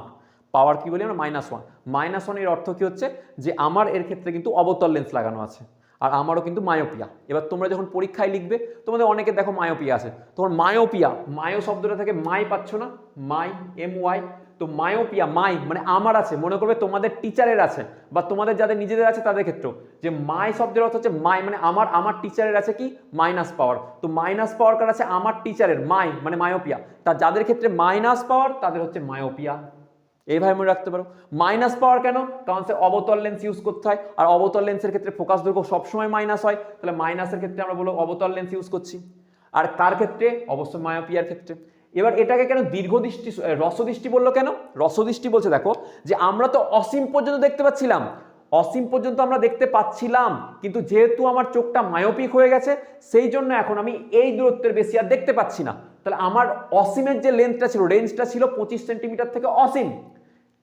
পাওয়ার কি বলি আমরা, -1। -1 এর অর্থ কি হচ্ছে, যে আমার এর ক্ষেত্রে কিন্তু অবতল লেন্স লাগানো আছে, আর আমারও কিন্তু মায়োপিয়া। এবার তোমরা যখন পরীক্ষায় লিখবে, তোমাদের অনেকে দেখো মায়োপিয়া আছে, তোমার মায়োপিয়া, মায়ো শব্দটা থেকে মাই পাচ্ছ না, মাই, MY, তো মায়োপিয়া, মাই মানে আমার আছে, মনে করবে তোমাদের টিচারের আছে, বা তোমাদের যাদের নিজেদের আছে তাদের ক্ষেত্রেও, যে মাই শব্দের অর্থ হচ্ছে মাই মানে আমার টিচারের আছে কি মাইনাস পাওয়ার, তো মাইনাস পাওয়ার কার আছে, আমার টিচারের, মাই মানে মায়োপিয়া। তা যাদের ক্ষেত্রে মাইনাস পাওয়ার তাদের হচ্ছে মায়োপিয়া, এইভাবে মনে রাখতে পারো। মাইনাস পাওয়ার কেন, কারণ সে অবতল লেন্স ইউজ করতে হয়, আর অবতল লেন্সের ক্ষেত্রে ফোকাস দৈর্ঘ্য সবসময় মাইনাস হয়, তাহলে মাইনাসের ক্ষেত্রে আমরা বলবো অবতল লেন্স ইউজ করছি। আর কার ক্ষেত্রে, অবশ্যই মায়োপিয়ার ক্ষেত্রে। এবার এটাকে কেন দীর্ঘদৃষ্টি, রসদৃষ্টি বললো কেন, রসদৃষ্টি বলছে দেখো, যে আমরা তো অসীম পর্যন্ত দেখতে পাচ্ছিলাম, অসীম পর্যন্ত আমরা দেখতে পাচ্ছিলাম, কিন্তু যেহেতু আমার চোখটা মায়োপিক হয়ে গেছে, সেই জন্য এখন আমি এই দূরত্বের বেশি আর দেখতে পাচ্ছি না। তাহলে আমার অসীমের যে লেন্থটা ছিল, রেঞ্জটা ছিল 25 সেন্টিমিটার থেকে অসীম,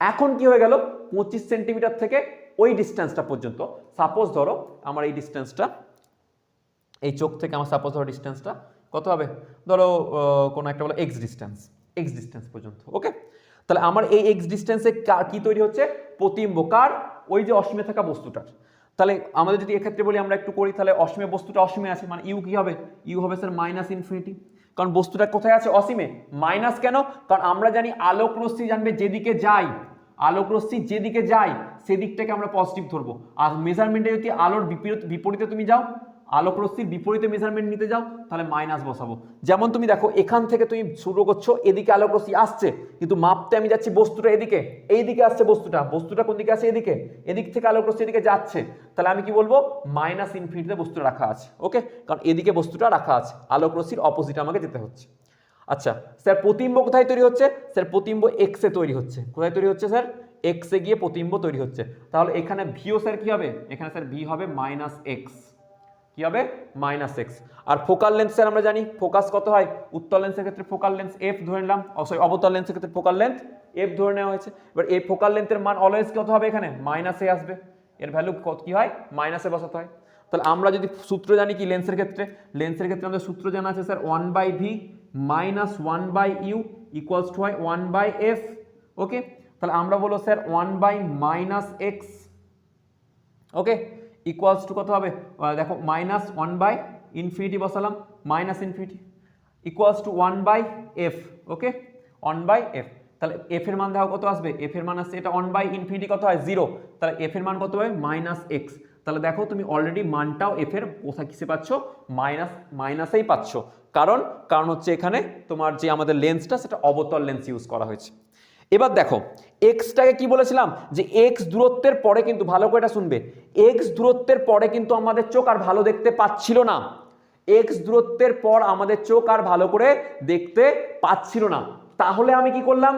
এখন কি হয়ে গেল 25 সেন্টিমিটার থেকে ওই ডিস্টেন্সটা পর্যন্ত। সাপোজ ধরো আমার এই ডিস্টেন্সটা, এই চোখ থেকে আমার সাপোজ ধরো ডিস্টেন্সটা কত হবে, ধরো কোনো একটা বলো এক্স ডিস্টেন্স পর্যন্ত, ওকে। তাহলে আমার এই এক্স ডিস্টেন্সে কি তৈরি হচ্ছে, প্রতিবিম্ব কার, ওই যে অসীমে থাকা বস্তুটার। তাহলে আমাদের যদি এক্ষেত্রে বলি আমরা একটু করি, তাহলে অসীমে বস্তুটা অসীমে আছে, মানে ইউ কি হবে, ইউ হবে স্যার -ইনফিনিটি, কারণ বস্তুটা কোথায় আছে, অসীমে। মাইনাস কেন, কারণ আমরা জানি আলোক রশ্মি জানবে যেদিকে যায়, আলোক রশ্মি যেদিকে যায় সেদিকটাকে আমরা পজিটিভ ধরবো। আর মেজারমেন্টে যদি আলোর বিপরীতে তুমি যাও, আলোক রশ্মির বিপরীতে মেজারমেন্ট নিতে যাও, তাহলে মাইনাস বসাবো। যেমন তুমি দেখো এখান থেকে তুমি শুরু করছো, এদিকে আলোক রশ্মি আসছে, কিন্তু মাপতে আমি যাচ্ছি বস্তুটা এদিকে, এইদিকে আসছে বস্তুটা কোন দিকে আছে, এদিকে, এদিক থেকে আলোক রশ্মি এদিকে যাচ্ছে, তাহলে আমি কি বলবো, -ইনফিনিটিতে বস্তুটা রাখা আছে, ওকে, কারণ এদিকে বস্তুটা রাখা আছে, আলোক রশ্মির অপোজিট আমাকে যেতে হচ্ছে। আচ্ছা স্যার প্রতিবিম্ব কোথায় তৈরি হচ্ছে, স্যার প্রতিবিম্ব এক্সে তৈরি হচ্ছে, কোথায় তৈরি হচ্ছে স্যার, এক্সে গিয়ে প্রতিবিম্ব তৈরি হচ্ছে। তাহলে এখানে ভিও স্যার কি হবে, এখানে স্যার ভি হবে -x, কি হবে -x। আর ফোকাল লেন্থ স্যার আমরা জানি ফোকাস কত হয়, উত্তল লেন্সের ক্ষেত্রে ফোকাল লেন্থ f ধরে নিলাম, সরি অবতল লেন্সের ক্ষেত্রে ফোকাল লেন্থ f ধরে নেওয়া হয়েছে। এবার এই ফোকাল লেন্থের মান অলওয়েজ কত হবে, এখানে -a আসবে, এর ভ্যালু কি হয় -এ বসাতে হয়। তাহলে আমরা যদি সূত্র জানি কি লেন্সের ক্ষেত্রে, আমাদের সূত্র জানা আছে sir 1/v -1/u equals two হয় 1/f, ওকে। তাহলে আমরা বলবো sir 1/-x, okay, equals to কত হবে, দেখো -1/∞ বসালাম, -∞ equals to 1/f, okay, 1/f। তাহলে f এর মান দেখো কত আসবে, f এর মান আসছে এটা 1/∞ কত হয় 0, তাহলে f এর মান কত হবে -x। তাহলে দেখো তুমি অলরেডি মানটাও f এর কোথায় কিসে পাচ্ছ, মাইনাসেই পাচ্ছ, কারণ হচ্ছে এখানে তোমার যে আমাদের লেন্সটা সেটা অবতল লেন্স ইউজ করা হয়েছে। এবার দেখো এক্সটাকে কি বলেছিলাম যে এক্স দূরত্বের পরে কিন্তু, ভালো করে এটা শুনবে, এক্স দূরত্বের পরে কিন্তু আমাদের চোখ আর ভালো দেখতে পাচ্ছিল না। এক্স দূরত্বের পর আমাদের চোখ আর ভালো করে দেখতে পাচ্ছিল না। তাহলে আমি কি করলাম,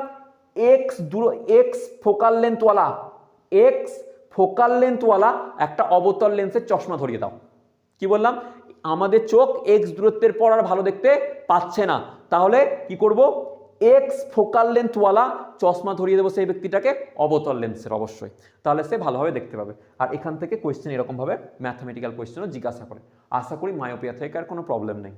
এক্স ফোকাল লেন্থওয়ালা একটা অবতল লেন্সের চশমা ধরিয়ে দাও। কি বললাম, আমাদের চোখ এক্স দূরত্বের পর আর ভালো দেখতে পাচ্ছে না, তাহলে কি করব, এক্স ফোকাল লেন্থওয়ালা চশমা ধরিয়ে দেবো সেই ব্যক্তিটাকে, অবতল লেন্সের অবশ্যই, তাহলে সে ভালোভাবে দেখতে পাবে। আর এখান থেকে কোয়েশ্চেন এরকমভাবে ম্যাথমেটিক্যাল কোয়েশ্চেনও জিজ্ঞাসা করে। আশা করি মায়োপিয়া থেকে আর কোনো প্রবলেম নেই।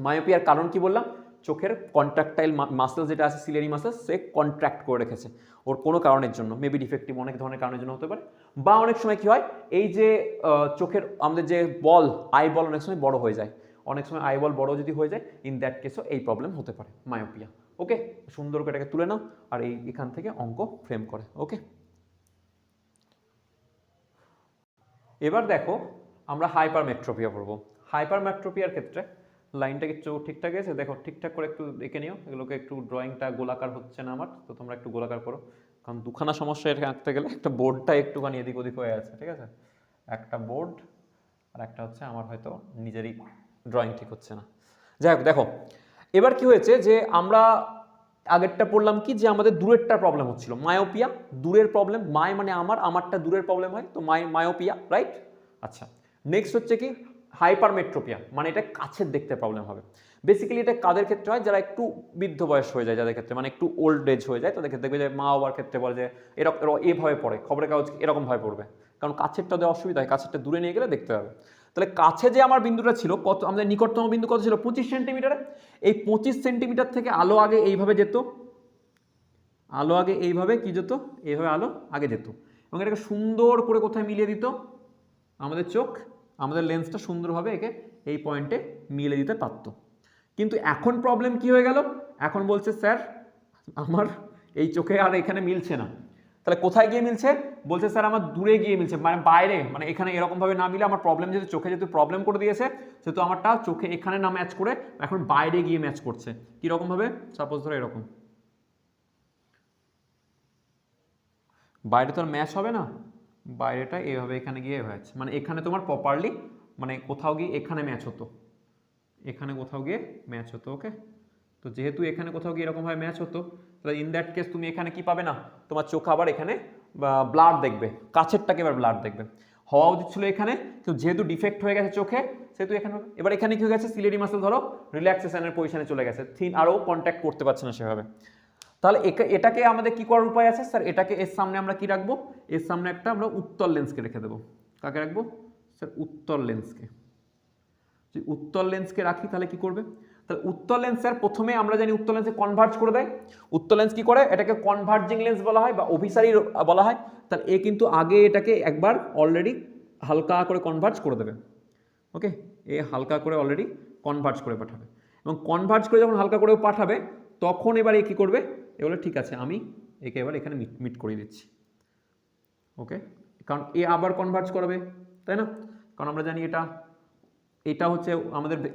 মায়োপিয়ার কারণ কি বললাম, চোখের কন্ট্রাক্টাইল মাসেল যেটা আছে, সিলিয়ারি মাসেল, সে কন্ট্রাক্ট করে রেখেছে ওর কোনো কারণের জন্য, মেবি ডিফেক্টিভ, অনেক ধরনের কারণের জন্য হতে পারে। বা অনেক সময় কি হয়, এই যে চোখের আমাদের যে বল, আই বল অনেক সময় বড় হয়ে যায়, অনেক সময় আই বল বড় যদি হয়ে যায়, ইন দ্যাট কেসও এই প্রবলেম হতে পারে, মায়োপিয়া। ওকে, সুন্দর করে এটাকে তুলে নাও আর এখান থেকে অঙ্ক ফ্রেম করে। ওকে, এবার দেখো আমরা হাইপারমেট্রোপিয়া পড়বো। হাইপারমেট্রোপিয়ার ক্ষেত্রে লাইনটা কিছু ঠিকঠাক আছে, দেখো ঠিকঠাক করে একটু দেখে নিও, এগুলোকে একটু ড্রয়িংটা গোলাকার হচ্ছে না আমার, তো তোমরা একটু গোলাকার করো, কারণ দুখানা সমস্যা এটা আঁকতে গেলে একটা বোর্ডটা একটুখানি এদিক ওদিক হয়ে আছে, ঠিক আছে, একটা বোর্ড আর একটা হচ্ছে আমার হয়তো নিজেরই ড্রয়িং ঠিক হচ্ছে না। যাই হোক, দেখো এবার কি হয়েছে যে আমরা আগেরটা পড়লাম কি, যে আমাদের দূরেরটা প্রবলেম হচ্ছিল, মায়োপিয়া, দূরের প্রবলেম, মায় মানে আমারটা দূরের প্রবলেম হয়, তো মায়োপিয়া, রাইট। আচ্ছা, নেক্সট হচ্ছে কি হাইপারমেট্রোপিয়া, মানে এটা কাছের দেখতে প্রবলেম হবে। বেসিক্যালি এটা কাদের ক্ষেত্রে হয়, যারা একটু বৃদ্ধ বয়স হয়ে যায়, যাদের ক্ষেত্রে মানে একটু ওল্ড এজ হয়ে যায়, তাদের ক্ষেত্রে দেখবে যে মা বাবার ক্ষেত্রে বলে যে এরকম এভাবে পড়ে, খবরের কাগজ এরকম ভাবে পড়বে, কারণ কাছেরটা দেওয়া অসুবিধা হয়, কাছেরটা দূরে নিয়ে গেলে দেখতে হবে। তাহলে কাছে যে আমার বিন্দুটা ছিল, কত আমাদের নিকটতম বিন্দু কত ছিল, 25 সেন্টিমিটারে। এই 25 সেন্টিমিটার থেকে আলো আগে এইভাবে যেত, আলো আগে এইভাবে কি যেত, এইভাবে আলো আগে যেত, এবং এটাকে সুন্দর করে কোথায় মিলিয়ে দিত, আমাদের চোখ, আমাদের লেন্সটা সুন্দরভাবে একে এই পয়েন্টে মিলিয়ে দিতে পারত। কিন্তু এখন প্রবলেম কি হয়ে গেল, এখন বলছে স্যার আমার এই চোখে আর এখানে মিলছে না। তাহলে কোথায় গিয়ে মিলছে, বলছে স্যার আমার দূরে গিয়ে মিলছে, মানে বাইরে, মানে এখানে এরকমভাবে না মিলে আমার প্রবলেম, যেহেতু চোখে যেহেতু প্রবলেম করে দিয়েছে, সেহেতু আমারটা চোখে এখানে না ম্যাচ করে এখন বাইরে গিয়ে ম্যাচ করছে। কীরকমভাবে, সাপোজ ধরো এরকম, বাইরে তো আর ম্যাচ হবে না, বাইরেটা এইভাবে এখানে গিয়ে হয়েছে, মানে এখানে তোমার প্রপারলি মানে কোথাও গিয়ে এখানে ম্যাচ হতো, এখানে কোথাও গিয়ে ম্যাচ হতো। ওকে, তো যেহেতু এখানে কোথাও গিয়ে এরকমভাবে ম্যাচ হতো, তাহলে ইন দ্যাট কেস তুমি এখানে কি পাবে না, তোমার চোখ আবার এখানে ব্লাড দেখবে, কাছেরটাকে এবার ব্লাড দেখবে, হওয়া উচিত ছিল এখানে, তো যেহেতু ডিফেক্ট হয়ে গেছে চোখে, সেহেতু এখানে, এবার এখানে কি হয়ে গেছে, সিলিয়ারি মাসেল ধরো রিল্যাক্সেশনের পজিশনে চলে গেছে, থিন আরও কন্ট্যাক্ট করতে পারছে না সেভাবে। তাহলে এটাকে আমাদের কি করার উপায় আছে স্যার, এটাকে এর সামনে আমরা কি রাখবো, এর সামনে একটা আমরা উত্তল লেন্সকে রেখে দেবো। কাকে রাখবো স্যার, উত্তল লেন্সকে। যদি উত্তল লেন্সকে রাখি তাহলে কি করবে, তাহলে উত্তল লেন্স স্যার প্রথমে আমরা জানি উত্তল লেন্সে কনভার্জ করে দেয়। উত্তল লেন্স কি করে, এটাকে কনভার্জিং লেন্স বলা হয় বা অভিসারী বলা হয়। তাহলে এ কিন্তু আগে এটাকে একবার অলরেডি হালকা করে কনভার্জ করে দেবে। ওকে, এ হালকা করে অলরেডি কনভার্জ করে পাঠাবে, এবং কনভার্জ করে যখন হালকা করে পাঠাবে, তখন এবার এ কী করবে, এ বলে ঠিক আছে আমি একে এবার এখানে মিট করিয়ে দিচ্ছি। ওকে, কারণ এ আবার কনভার্জ করবে, তাই না, কারণ আমরা জানি এটা হচ্ছে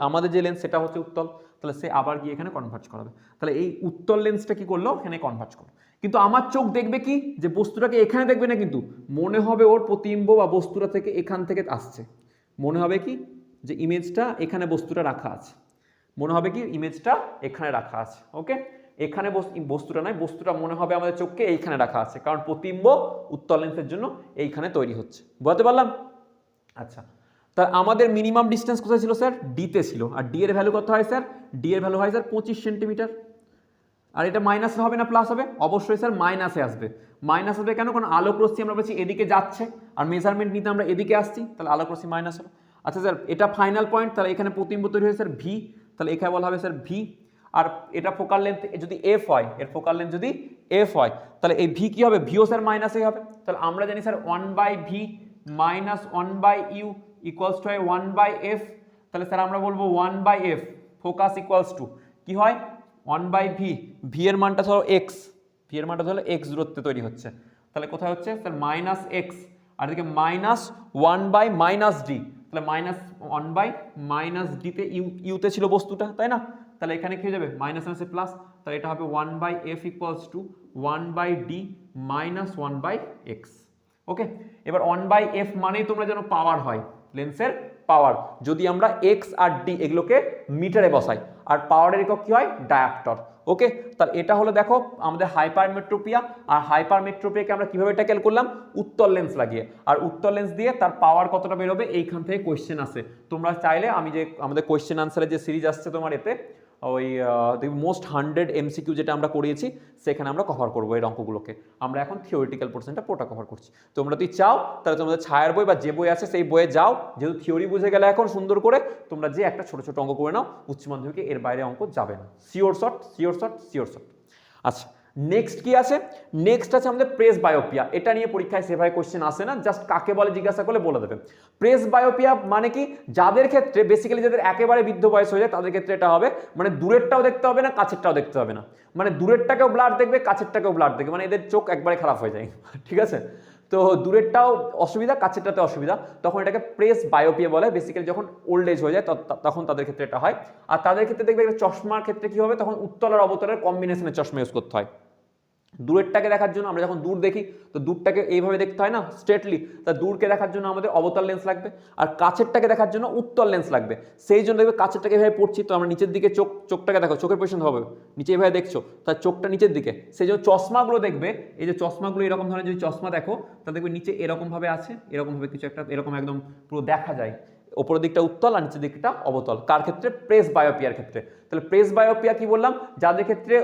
আমাদের যে লেন্স সেটা হচ্ছে উত্তল, তাহলে সে আবার গিয়ে এখানে কনভার্জ করাবে। তাহলে এই উত্তল লেন্সটা কি করলো, এখানে কনভার্জ করলো। কিন্তু আমার চোখ দেখবে কি, যে বস্তুটাকে এখানে দেখবে না, কিন্তু মনে হবে ওর প্রতিবিম্ব বা বস্তুটা থেকে এখান থেকে আসছে, মনে হবে কি যে ইমেজটা এখানে বস্তুটা রাখা আছে, মনে হবে কি ইমেজটা এখানে রাখা আছে। ওকে, এখানে বস্তুটা নয়, বস্তুটা মনে হবে আমাদের চোখকে এইখানে রাখা আছে, কারণ প্রতিবিম্ব উত্তল লেন্সের জন্য এইখানে তৈরি হচ্ছে। বুঝতে পারলাম? আচ্ছা, তা আমাদের মিনিমাম ডিস্টেন্স কোথায় ছিল স্যার, ডিতে ছিল, আর ডি এর ভ্যালু কত হয় স্যার, ডি এর ভ্যালু হয় স্যার 25 সেন্টিমিটার। আর এটা মাইনাসে হবে না প্লাস হবে, অবশ্যই স্যার মাইনাসে আসবে। মাইনাস আসবে কেন, কারণ আলোক রশ্মি আমরা বলছি এদিকে যাচ্ছে, আর মেজারমেন্ট নিতে আমরা এদিকে আসছি, তাহলে আলোক রশ্মি মাইনাস হলো। আচ্ছা স্যার, এটা ফাইনাল পয়েন্ট, তাহলে এখানে প্রতিবিম্ব তৈরি হয়েছে স্যার ভি, তাহলে এখানে বলা হবে স্যার ভি। আর এটা ফোকাল লেন্থ যদি এফ হয়, এর ফোকাল লেন্থ যদি এফ হয়, তাহলে এই ভি কি হবে, ভিও স্যার মাইনাসে হবে। তাহলে আমরা জানি sir 1/v minus 1/u equals to 1/f, তাহলে স্যার আমরা বলবো 1/f ফোকাস ইকুয়ালস টু কি হয়, 1/v, ভি এর মানটা ধরো x, ভি এর মানটা ধরো x দূরত্বে তৈরি হচ্ছে, তাহলে কোথায় হচ্ছে স্যার মাইনাস x, আর এদিকে মাইনাস 1/-d, তাহলে মাইনাস 1/-d তে ইউতে ছিল বস্তুটা, তাই না? তাহলে এখানে কি হয়ে যাবে, মাইনাস মাইনাসে প্লাস, তাহলে এটা হবে 1/f = 1/d মাইনাস 1/x। ওকে, এবার 1/f মানেই তোমরা যেন পাওয়ার হয়, লেন্সের পাওয়ার। যদি আমরা x আর d এগুলোকে মিটারে বসাই, আর পাওয়ারের একক কি হয়, ডায়াপ্টর। ওকে, তাহলে এটা হলো দেখো আমাদের হাইপারমেট্রোপিয়া। আর হাইপারমেট্রোপিয়াকে আমরা কিভাবে ট্যাকেল করলাম, উত্তল লেন্স লাগিয়ে। আর উত্তল লেন্স দিয়ে তার পাওয়ার কতটা বেরোবে, এইখান থেকে কোয়েশ্চেন আসে। তোমরা চাইলে আমি যে আমাদের কোয়েশ্চেন আনসারের যে সিরিজ আসছে তোমার এতে, ওই মোস্ট 100 MCQ যেটা আমরা করিয়েছি, সেখানে আমরা কভার করবো এই অঙ্কগুলোকে। আমরা এখন থিওরিটিক্যাল পোর্শনটা পুরোটা কভার করছি। তোমরা যদি চাও তাহলে তোমাদের ছায়ার বই বা যে বই আছে সেই বইয়ে যাও, যেহেতু থিওরি বুঝে গেলে এখন সুন্দর করে, তোমরা যে একটা ছোট ছোট অঙ্ক করে নাও, উচ্চ মাধ্যমিকে এর বাইরে অঙ্ক যাবে না, sure shot sure shot sure shot. আচ্ছা, নেক্সট কি আছে, নেক্সট আছে আমাদের প্রেস বায়োপিয়া। এটা নিয়ে পরীক্ষায় সেভাবে কোশ্চেন আসে না, জাস্ট কাকে বলে জিজ্ঞাসা করলে বলে দেবে। প্রেস বায়োপিয়া মানে কি, যাদের ক্ষেত্রে বেসিক্যালি যাদের একেবারে বৃদ্ধ বয়স হয়ে যায় তাদের ক্ষেত্রে এটা হবে, মানে দূরেরটাও দেখতে হবে না, কাছেরটাও দেখতে হবে না, মানে দূরেরটাকেও ব্লার দেখবে, কাছেরটাকেও ব্লার দেখবে, মানে এদের চোখ একবারে খারাপ হয়ে যায়। ঠিক আছে, তো দূরেরটাও অসুবিধা, কাছেরটাতে অসুবিধা, তখন এটাকে প্রেস বায়োপিয়া বলে। বেসিক্যালি যখন ওল্ড এজ হয়ে যায় তখন তাদের ক্ষেত্রে এটা হয়। আর তাদের ক্ষেত্রে দেখবে চশমার ক্ষেত্রে কি হবে, তখন উত্তল আর অবতলের কম্বিনেশনে চশমা ইউজ করতে হয়। দূরেরটাকে দেখার জন্য আমরা যখন দূর দেখি, তো দূরটাকে এইভাবে দেখতে হয় না স্ট্রেটলি, তা দূরকে দেখার জন্য আমাদের অবতল লেন্স লাগবে, আর কাছেরটাকে দেখার জন্য উত্তল লেন্স লাগবে। সেই জন্য দেখবে কাছেরটাকে এভাবে পড়ছি, তো আমরা নিচের দিকে চোখটাকে দেখো, চোখের পজিশন হবে নিচে, এভাবে দেখছো, তার চোখটা নিচের দিকে। সেই জন্য চশমাগুলো দেখবে, এই যে চশমাগুলো এরকম ধরনের যদি চশমা দেখো, তাহলে দেখবে নিচে এরকম ভাবে আছে, এরকম ভাবে কিছু একটা, এরকম একদম পুরো দেখা যায়, ওপরের দিকটা উত্তল আর নিচের দিকটা অবতল। কার ক্ষেত্রে, প্রেস বায়োপিয়ার ক্ষেত্রে। তাহলে প্রেস বায়োপিয়া কি বললাম, যাদের ক্ষেত্রে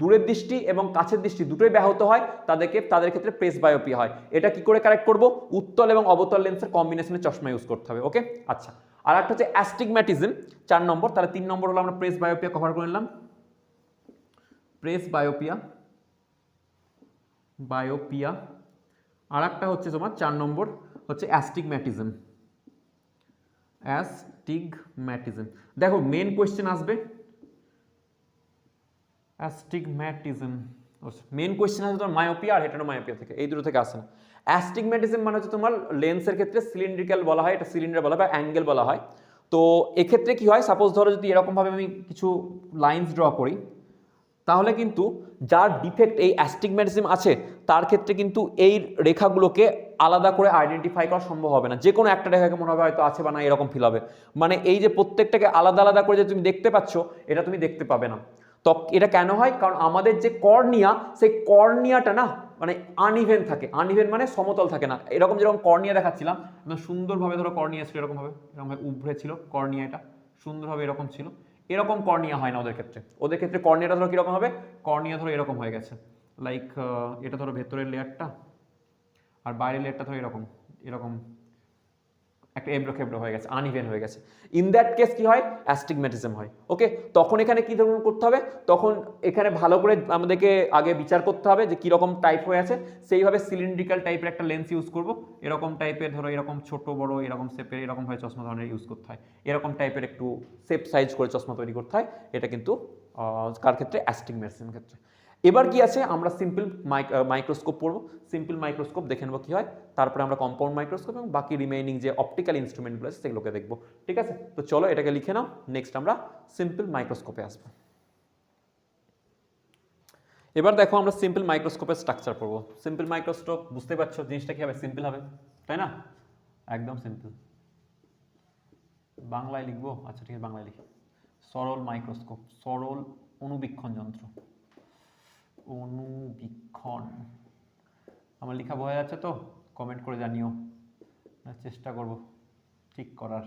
দূরের দৃষ্টি এবং কাছের দৃষ্টি দুটোই ব্যাহত হয়, তাদের ক্ষেত্রে প্রেস বায়োপিয়া হয়। এটা কি করে কারেক্ট করব, উত্তল এবং অবতল লেন্সের কম্বিনেশনে চশমা ইউজ করতে হবে। ওকে, আচ্ছা, আর একটা হচ্ছে অ্যাস্টিগম্যাটিজম, 4 নম্বর। তাহলে 3 নম্বর হলো আমরা প্রেস বায়োপিয়া কভার করে নিলাম, প্রেস বায়োপিয়া বায়োপিয়া। আর একটা হচ্ছে তোমার 4 নম্বর হচ্ছে অ্যাস্টিগম্যাটিজম। অ্যাস্টিগম্যাটিজম, দেখো মেন কোয়েশ্চেন আসবে অ্যাস্টিগম্যাটিজম, মেন কোয়েশ্চেন আছে তোমার মায়োপিয়া আর হেটেরোমায়োপিয়া থেকে, এই দুটো থেকে আসে না। অ্যাস্টিগম্যাটিজম মানে হচ্ছে তোমার লেন্সের ক্ষেত্রে সিলিন্ড্রিক্যাল বলা হয়, এটা সিলিন্ডার বলা হয় বা অ্যাঙ্গেল বলা হয়। তো এক্ষেত্রে কি হয়, সাপোজ ধরো যদি এরকমভাবে আমি কিছু লাইন্স ড্র করি, তাহলে কিন্তু যার ডিফেক্ট এই অ্যাস্টিগম্যাটিজম আছে তার ক্ষেত্রে কিন্তু এই রেখাগুলোকে আলাদা করে আইডেন্টিফাই করা সম্ভব হবে না। যে কোনো একটা রেখাকে মনে হবে হয়তো আছে বা না, এরকম ফিল হবে। মানে এই যে প্রত্যেকটাকে আলাদা আলাদা করে যে তুমি দেখতে পাচ্ছ, এটা তুমি দেখতে পাবে না। তো এটা কেন হয়, কারণ আমাদের যে কর্নিয়া, সেই কর্নিয়াটা না মানে আনইভেন থাকে। আনইভেন মানে সমতল থাকে না। এরকম যেরকম কর্নিয়া দেখাচ্ছিলাম, সুন্দরভাবে ধরো কর্নিয়া ছিল, এরকমভাবে উভরে ছিল কর্নিয়া, এটা সুন্দরভাবে এরকম ছিল, এরকম কর্নিয়া হয় না ওদের ক্ষেত্রে। ওদের ক্ষেত্রে কর্নিয়াটা ধরো কিরকম হবে, কর্নিয়া ধরো এরকম হয়ে গেছে, লাইক এটা ধরো ভেতরের লেয়ারটা, আর বাইরের লেয়ারটা ধরো এরকম এরকম একটা এবড়ো খেবড়ো হয়ে গেছে, আনইভেন হয়ে গেছে। ইন দ্যাট কেস কি হয়, অ্যাস্টিগম্যাটিজম হয়। ওকে, তখন এখানে কি ধরনের করতে হবে, তখন এখানে ভালো করে আমাদেরকে আগে বিচার করতে হবে যে কীরকম টাইপ হয়ে আছে। সেইভাবে সিলিন্ড্রিক্যাল টাইপের একটা লেন্স ইউজ করব, এরকম টাইপের ধরো এরকম ছোট বড় এরকম শেপের, এরকমভাবে চশমা ধরনের ইউজ করতে হয়, এরকম টাইপের একটু শেপ সাইজ করে চশমা তৈরি করতে হয়। এটা কিন্তু কার ক্ষেত্রে, অ্যাস্টিগম্যাটিজমের ক্ষেত্রে। এবার কি আছে, আমরা সিম্পল মাইক্রোস্কোপ পড়বো। সিম্পল মাইক্রোস্কোপ দেখে নেবো কি হয়, তারপরে আমরা কম্পাউন্ড মাইক্রোস্কোপ এবং বাকি রিমেইনিং যে অপটিক্যাল ইনস্ট্রুমেন্টগুলো আছে সেগুলোকে দেখবো। ঠিক আছে, তো চলো এটাকে লিখে নাও। নেক্সট আমরা সিম্পল মাইক্রোস্কোপে আসবো। এবার দেখো আমরা সিম্পল মাইক্রোস্কোপের স্ট্রাকচার পড়বো। সিম্পল মাইক্রোস্কোপ বুঝতে পারছো জিনিসটা কি হবে, সিম্পল হবে, তাই না? একদম সিম্পল। বাংলায় লিখবো, আচ্ছা ঠিক আছে বাংলায় লিখি। সরল মাইক্রোস্কোপ, সরল অণুবীক্ষণ যন্ত্র, অণুবীক্ষণ। আমার লেখা বোঝা যাচ্ছে তো? কমেন্ট করে জানিও, চেষ্টা করব ঠিক করার।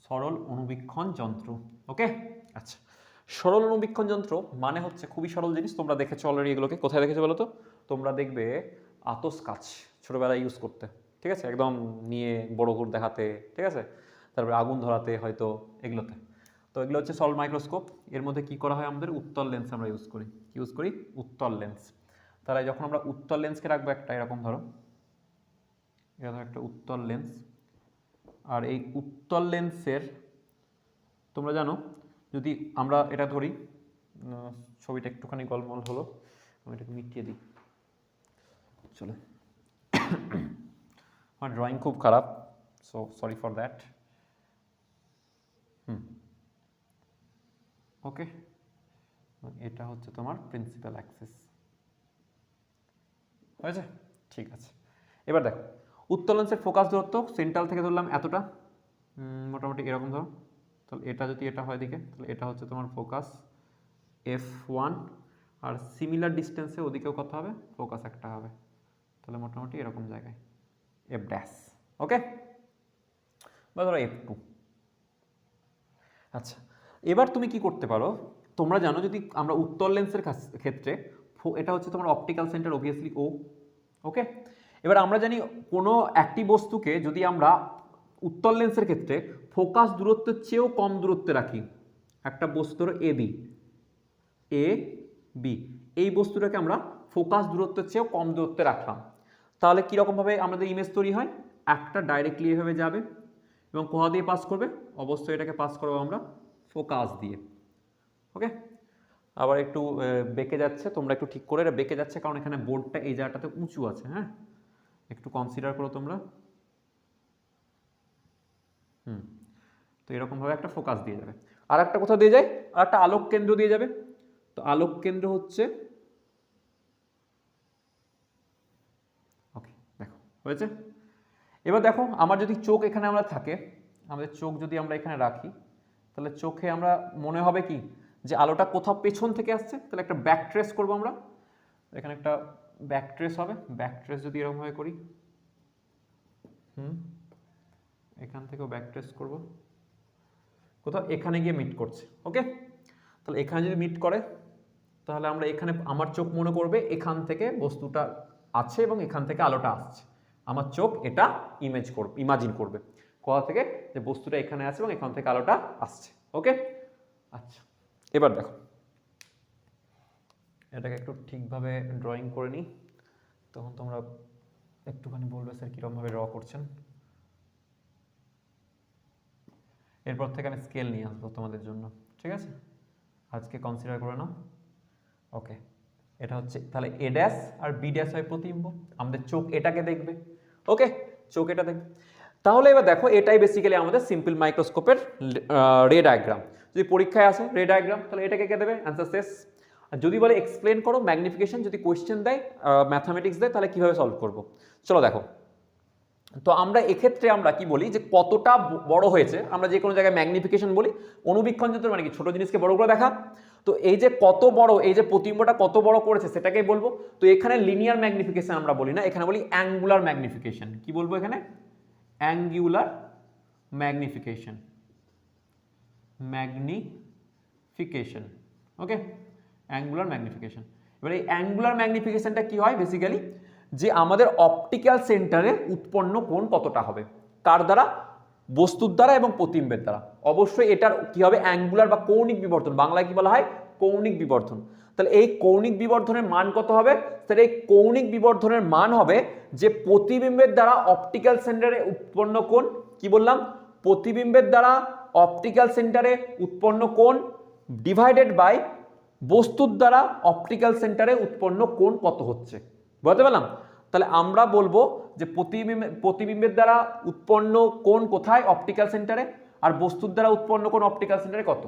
সরল অণুবীক্ষণ যন্ত্র। ওকে, আচ্ছা, সরল অণুবীক্ষণ যন্ত্র মানে হচ্ছে খুবই সরল জিনিস। তোমরা দেখেছো অলরেডি এগুলোকে, কোথায় দেখেছো বলো তো? তোমরা দেখবে আতস কাচ ছোটবেলায় ইউজ করতে, ঠিক আছে, একদম নিয়ে বড় করে দেখাতে, ঠিক আছে, তারপরে আগুন ধরাতে হয়তো, এগুলোতে। তো এগুলো হচ্ছে সরল মাইক্রোস্কোপ। এর মধ্যে কি করা হয়, আমাদের উত্তল লেন্স আমরা ইউজ করি। ইউজ করি উত্তল লেন্স। তাহলে যখন আমরা উত্তল লেন্সকে রাখবো একটা এরকম ধরো, এটা ধরো একটা উত্তল লেন্স। আর এই উত্তল লেন্সের তোমরা জানো, যদি আমরা এটা ধরি, ছবিটা একটুখানি গোলমাল হলো, আমি এটাকে মিটিয়ে দিই। চলো, আমার ড্রয়িং খুব খারাপ, সো সরি ফর দ্যাট। ওকে, এটা হচ্ছে তোমার প্রিন্সিপাল অ্যাক্সিস, হয়েছে? ঠিক আছে, এবার দেখো উত্তল লেন্সের ফোকাস দূরত্ব সেন্ট্রাল থেকে ধরলাম এতটা, মোটামুটি এরকম ধরো। তাহলে এটা যদি এটা হয় দিকে, তাহলে এটা হচ্ছে তোমার ফোকাস F1, আর সিমিলার ডিস্টেন্সে ওদিকেও কত হবে, ফোকাস একটা হবে, তাহলে মোটামুটি এরকম জায়গায় F ড্যাশ। ওকে, বা ধরো F2। আচ্ছা, এবার তুমি কি করতে পারো, তোমরা জানো যদি আমরা উত্তল লেন্সের ক্ষেত্রে এটা হচ্ছে তোমার অপটিক্যাল সেন্টার অবভিয়াসলি O। ওকে, এবার আমরা জানি কোনো একটি বস্তুকে যদি আমরা উত্তল লেন্সের ক্ষেত্রে ফোকাস দূরত্বের চেয়েও কম দূরত্বে রাখি, একটা বস্তুর এ বি, এই বস্তুটাকে আমরা ফোকাস দূরত্বের চেয়েও কম দূরত্বে রাখলাম, তাহলে কীরকমভাবে আমাদের ইমেজ তৈরি হয়, একটা ডাইরেক্টলি এভাবে যাবে এবং কোথা দিয়ে পাস করবে, অবশ্যই এটাকে পাস করবো আমরা ফোকাস দিয়ে। ওকে, আবার একটু বেঁকে যাচ্ছে, তোমরা একটু ঠিক করে, এটা বেঁকে যাচ্ছে কারণ এখানে বোর্ডটা এই জায়গাটাতে উঁচু আছে, হ্যাঁ একটু কনসিডার করো তোমরা। তো এরকমভাবে একটা ফোকাস দিয়ে যাবে, আর একটা কোথাও দিয়ে যায়, আর একটা আলোক কেন্দ্র দিয়ে যাবে। তো আলোক কেন্দ্র হচ্ছে, ওকে দেখো হয়েছে। এবার দেখো আমার যদি চোখ এখানে আমরা থাকে, আমাদের চোখ যদি আমরা এখানে রাখি, তাহলে চোখে আমরা মনে হবে কি যে আলোটা কোথাও পেছন থেকে আসছে, তাহলে একটা ব্যাক ট্রেস করবো আমরা, এখানে একটা ব্যাক ট্রেস হবে, ব্যাক ট্রেস যদি এরকমভাবে করি, এখান থেকেও ব্যাক ট্রেস করব, কোথাও এখানে গিয়ে মিট করছে। ওকে, তাহলে এখানে যদি মিট করে, তাহলে আমরা এখানে আমার চোখ মনে করবে এখান থেকে বস্তুটা আছে এবং এখান থেকে আলোটা আসছে, আমার চোখ এটা ইমাজিন করবে কোথা থেকে, যে বস্তুটা এখানে আছে এবং এখান থেকে আলোটা আসছে। ওকে, আচ্ছা এবার দেখো এটাকে একটু ঠিকভাবে ড্রয়িং করে নিই, তখন তোমরা একটুখানি বলবে স্যার কীরকমভাবে ড্র করছেন। এরপর থেকে আমি স্কেল নিয়ে আসবো তোমাদের জন্য, ঠিক আছে, আজকে কনসিডার করে নাও। ওকে, এটা হচ্ছে তাহলে A dash R B dash হয় প্রতিবিম্ব, আমাদের চোখ এটাকে দেখবে। ওকে, চোখ এটা দেখবে। তাহলে এবার দেখো এটাই বেসিক্যালি আমাদের সিম্পল মাইক্রোস্কোপের রে ডায়াগ্রাম। যদি পরীক্ষায় আসে রে ডায়াগ্রাম, তাহলে এটাকে কে দেবে, অ্যান্সার শেষ। আর যদি বলে এক্সপ্লেন করো ম্যাগনিফিকেশন, যদি কোয়েশ্চেন দেয় ম্যাথামেটিক্স দেয়, তাহলে কিভাবে সলভ করবো, চলো দেখো। তো আমরা এক্ষেত্রে আমরা কি বলি যে কতটা বড় হয়েছে, আমরা যে কোনো জায়গায় ম্যাগনিফিকেশন বলি, অনুবীক্ষণ যন্ত্র মানে কি, ছোট জিনিসকে বড় করে দেখা। তো এই যে কত বড়, এই যে প্রতিবিম্বটা কত বড় করেছে সেটাকেই বলবো। তো এখানে লিনিয়ার ম্যাগনিফিকেশন আমরা বলি না, এখানে বলি অ্যাঙ্গুলার ম্যাগনিফিকেশন। কি বলবো এখানে, অ্যাঙ্গুলার ম্যাগনিফিকেশন, ম্যাগনিফিকেশন। ওকে, অ্যাঙ্গুলার ম্যাগনিফিকেশন। এবার এই অ্যাঙ্গুলার ম্যাগনিফিকেশনটা কি হয় বেসিক্যালি, যে আমাদের অপটিক্যাল সেন্টারে উৎপন্ন কোণ কতটা হবে, কার দ্বারা, বস্তুর দ্বারা এবং প্রতিবিম্বের দ্বারা। অবশ্যই এটার কি হবে, অ্যাঙ্গুলার বা কৌণিক বিবর্ধন, বাংলায় কি বলা হয়, কৌণিক বিবর্ধন। তাহলে এই কৌণিক বিবর্ধনের মান কত হবে, তাহলে এই কৌণিক বিবর্ধনের মান হবে যে প্রতিবিম্বের দ্বারা অপটিক্যাল সেন্টারে উৎপন্ন কোণ, কি বললাম, প্রতিবিম্বের দ্বারা অপটিক্যাল সেন্টারে উৎপন্ন কোণ ডিভাইডেড বাই বস্তুর দ্বারা অপটিক্যাল সেন্টারে উৎপন্ন কোণ কত হচ্ছে, বুঝতে পারলাম। তাহলে আমরা বলবো যে প্রতিবিম্বের দ্বারা উৎপন্ন কোণ কোথায়, অপটিক্যাল সেন্টারে, আর বস্তুর দ্বারা উৎপন্ন কোণ অপটিক্যাল সেন্টারে কত।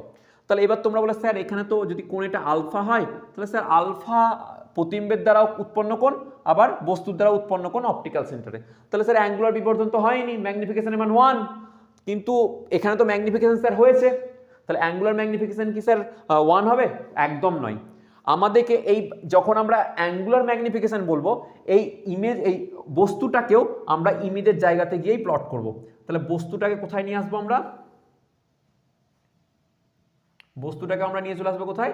তাহলে এবার তোমরা বলে স্যার এখানে তো যদি কোণ এটা আলফা হয়, তাহলে স্যার আলফা প্রতিবিম্বের দ্বারা উৎপন্ন কোণ, আবার বস্তুর দ্বারা উৎপন্ন কোণ অপটিক্যাল সেন্টারে, তাহলে স্যার অ্যাঙ্গুলার বিবর্ধন তো হয়নি, ম্যাগনিফিকেশনের মান 1, কিন্তু এখানে তো ম্যাগনিফিকেশন স্যার হয়েছে, তাহলে অ্যাঙ্গুলার ম্যাগনিফিকেশন কি স্যার 1 হবে, একদম নয়। আমাদেরকে এই যখন আমরা অ্যাঙ্গুলার ম্যাগনিফিকেশন বলবো, এই ইমেজ, এই বস্তুটাকেও আমরা ইমেজের জায়গাতে গিয়েই প্লট করব। তাহলে বস্তুটাকে কোথায় নিয়ে আসবো আমরা, বস্তুটাকে আমরা নিয়ে চলে আসবো কোথায়,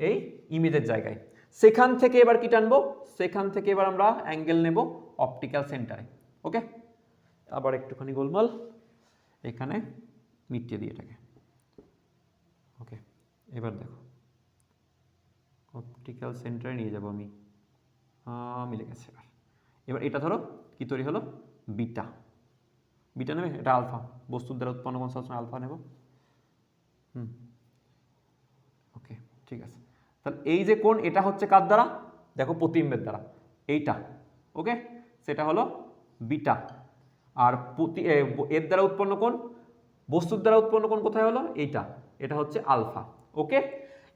এই ইমেজের জায়গায়। সেখান থেকে এবার কি টানবো, সেখান থেকে এবার আমরা অ্যাঙ্গেল নেব অপটিক্যাল সেন্টারে। ওকে, আবার একটুখানি গোলমাল, এখানে মিটিয়ে দিই এটাকে। ওকে, এবার দেখো অপটিক্যাল সেন্টারে নিয়ে যাব আমি, মিলে গেছে। এবার এটা ধরো কি তৈরি হলো, বিটা, বিটা নেবে, এটা আলফা, বস্তুর দ্বারা উৎপন্ন কোণ সবসময় আলফা নেব। ওকে, ঠিক আছে। তাহলে এই যে কোণ, এটা হচ্ছে কার দ্বারা, দেখো প্রতিবিম্বের দ্বারা, এইটা। ওকে, সেটা হলো বিটা। আর এর দ্বারা উৎপন্ন কোণ, বস্তুর দ্বারা উৎপন্ন কোণ কোথায় হলো, এটা হচ্ছে আলফা। ওকে,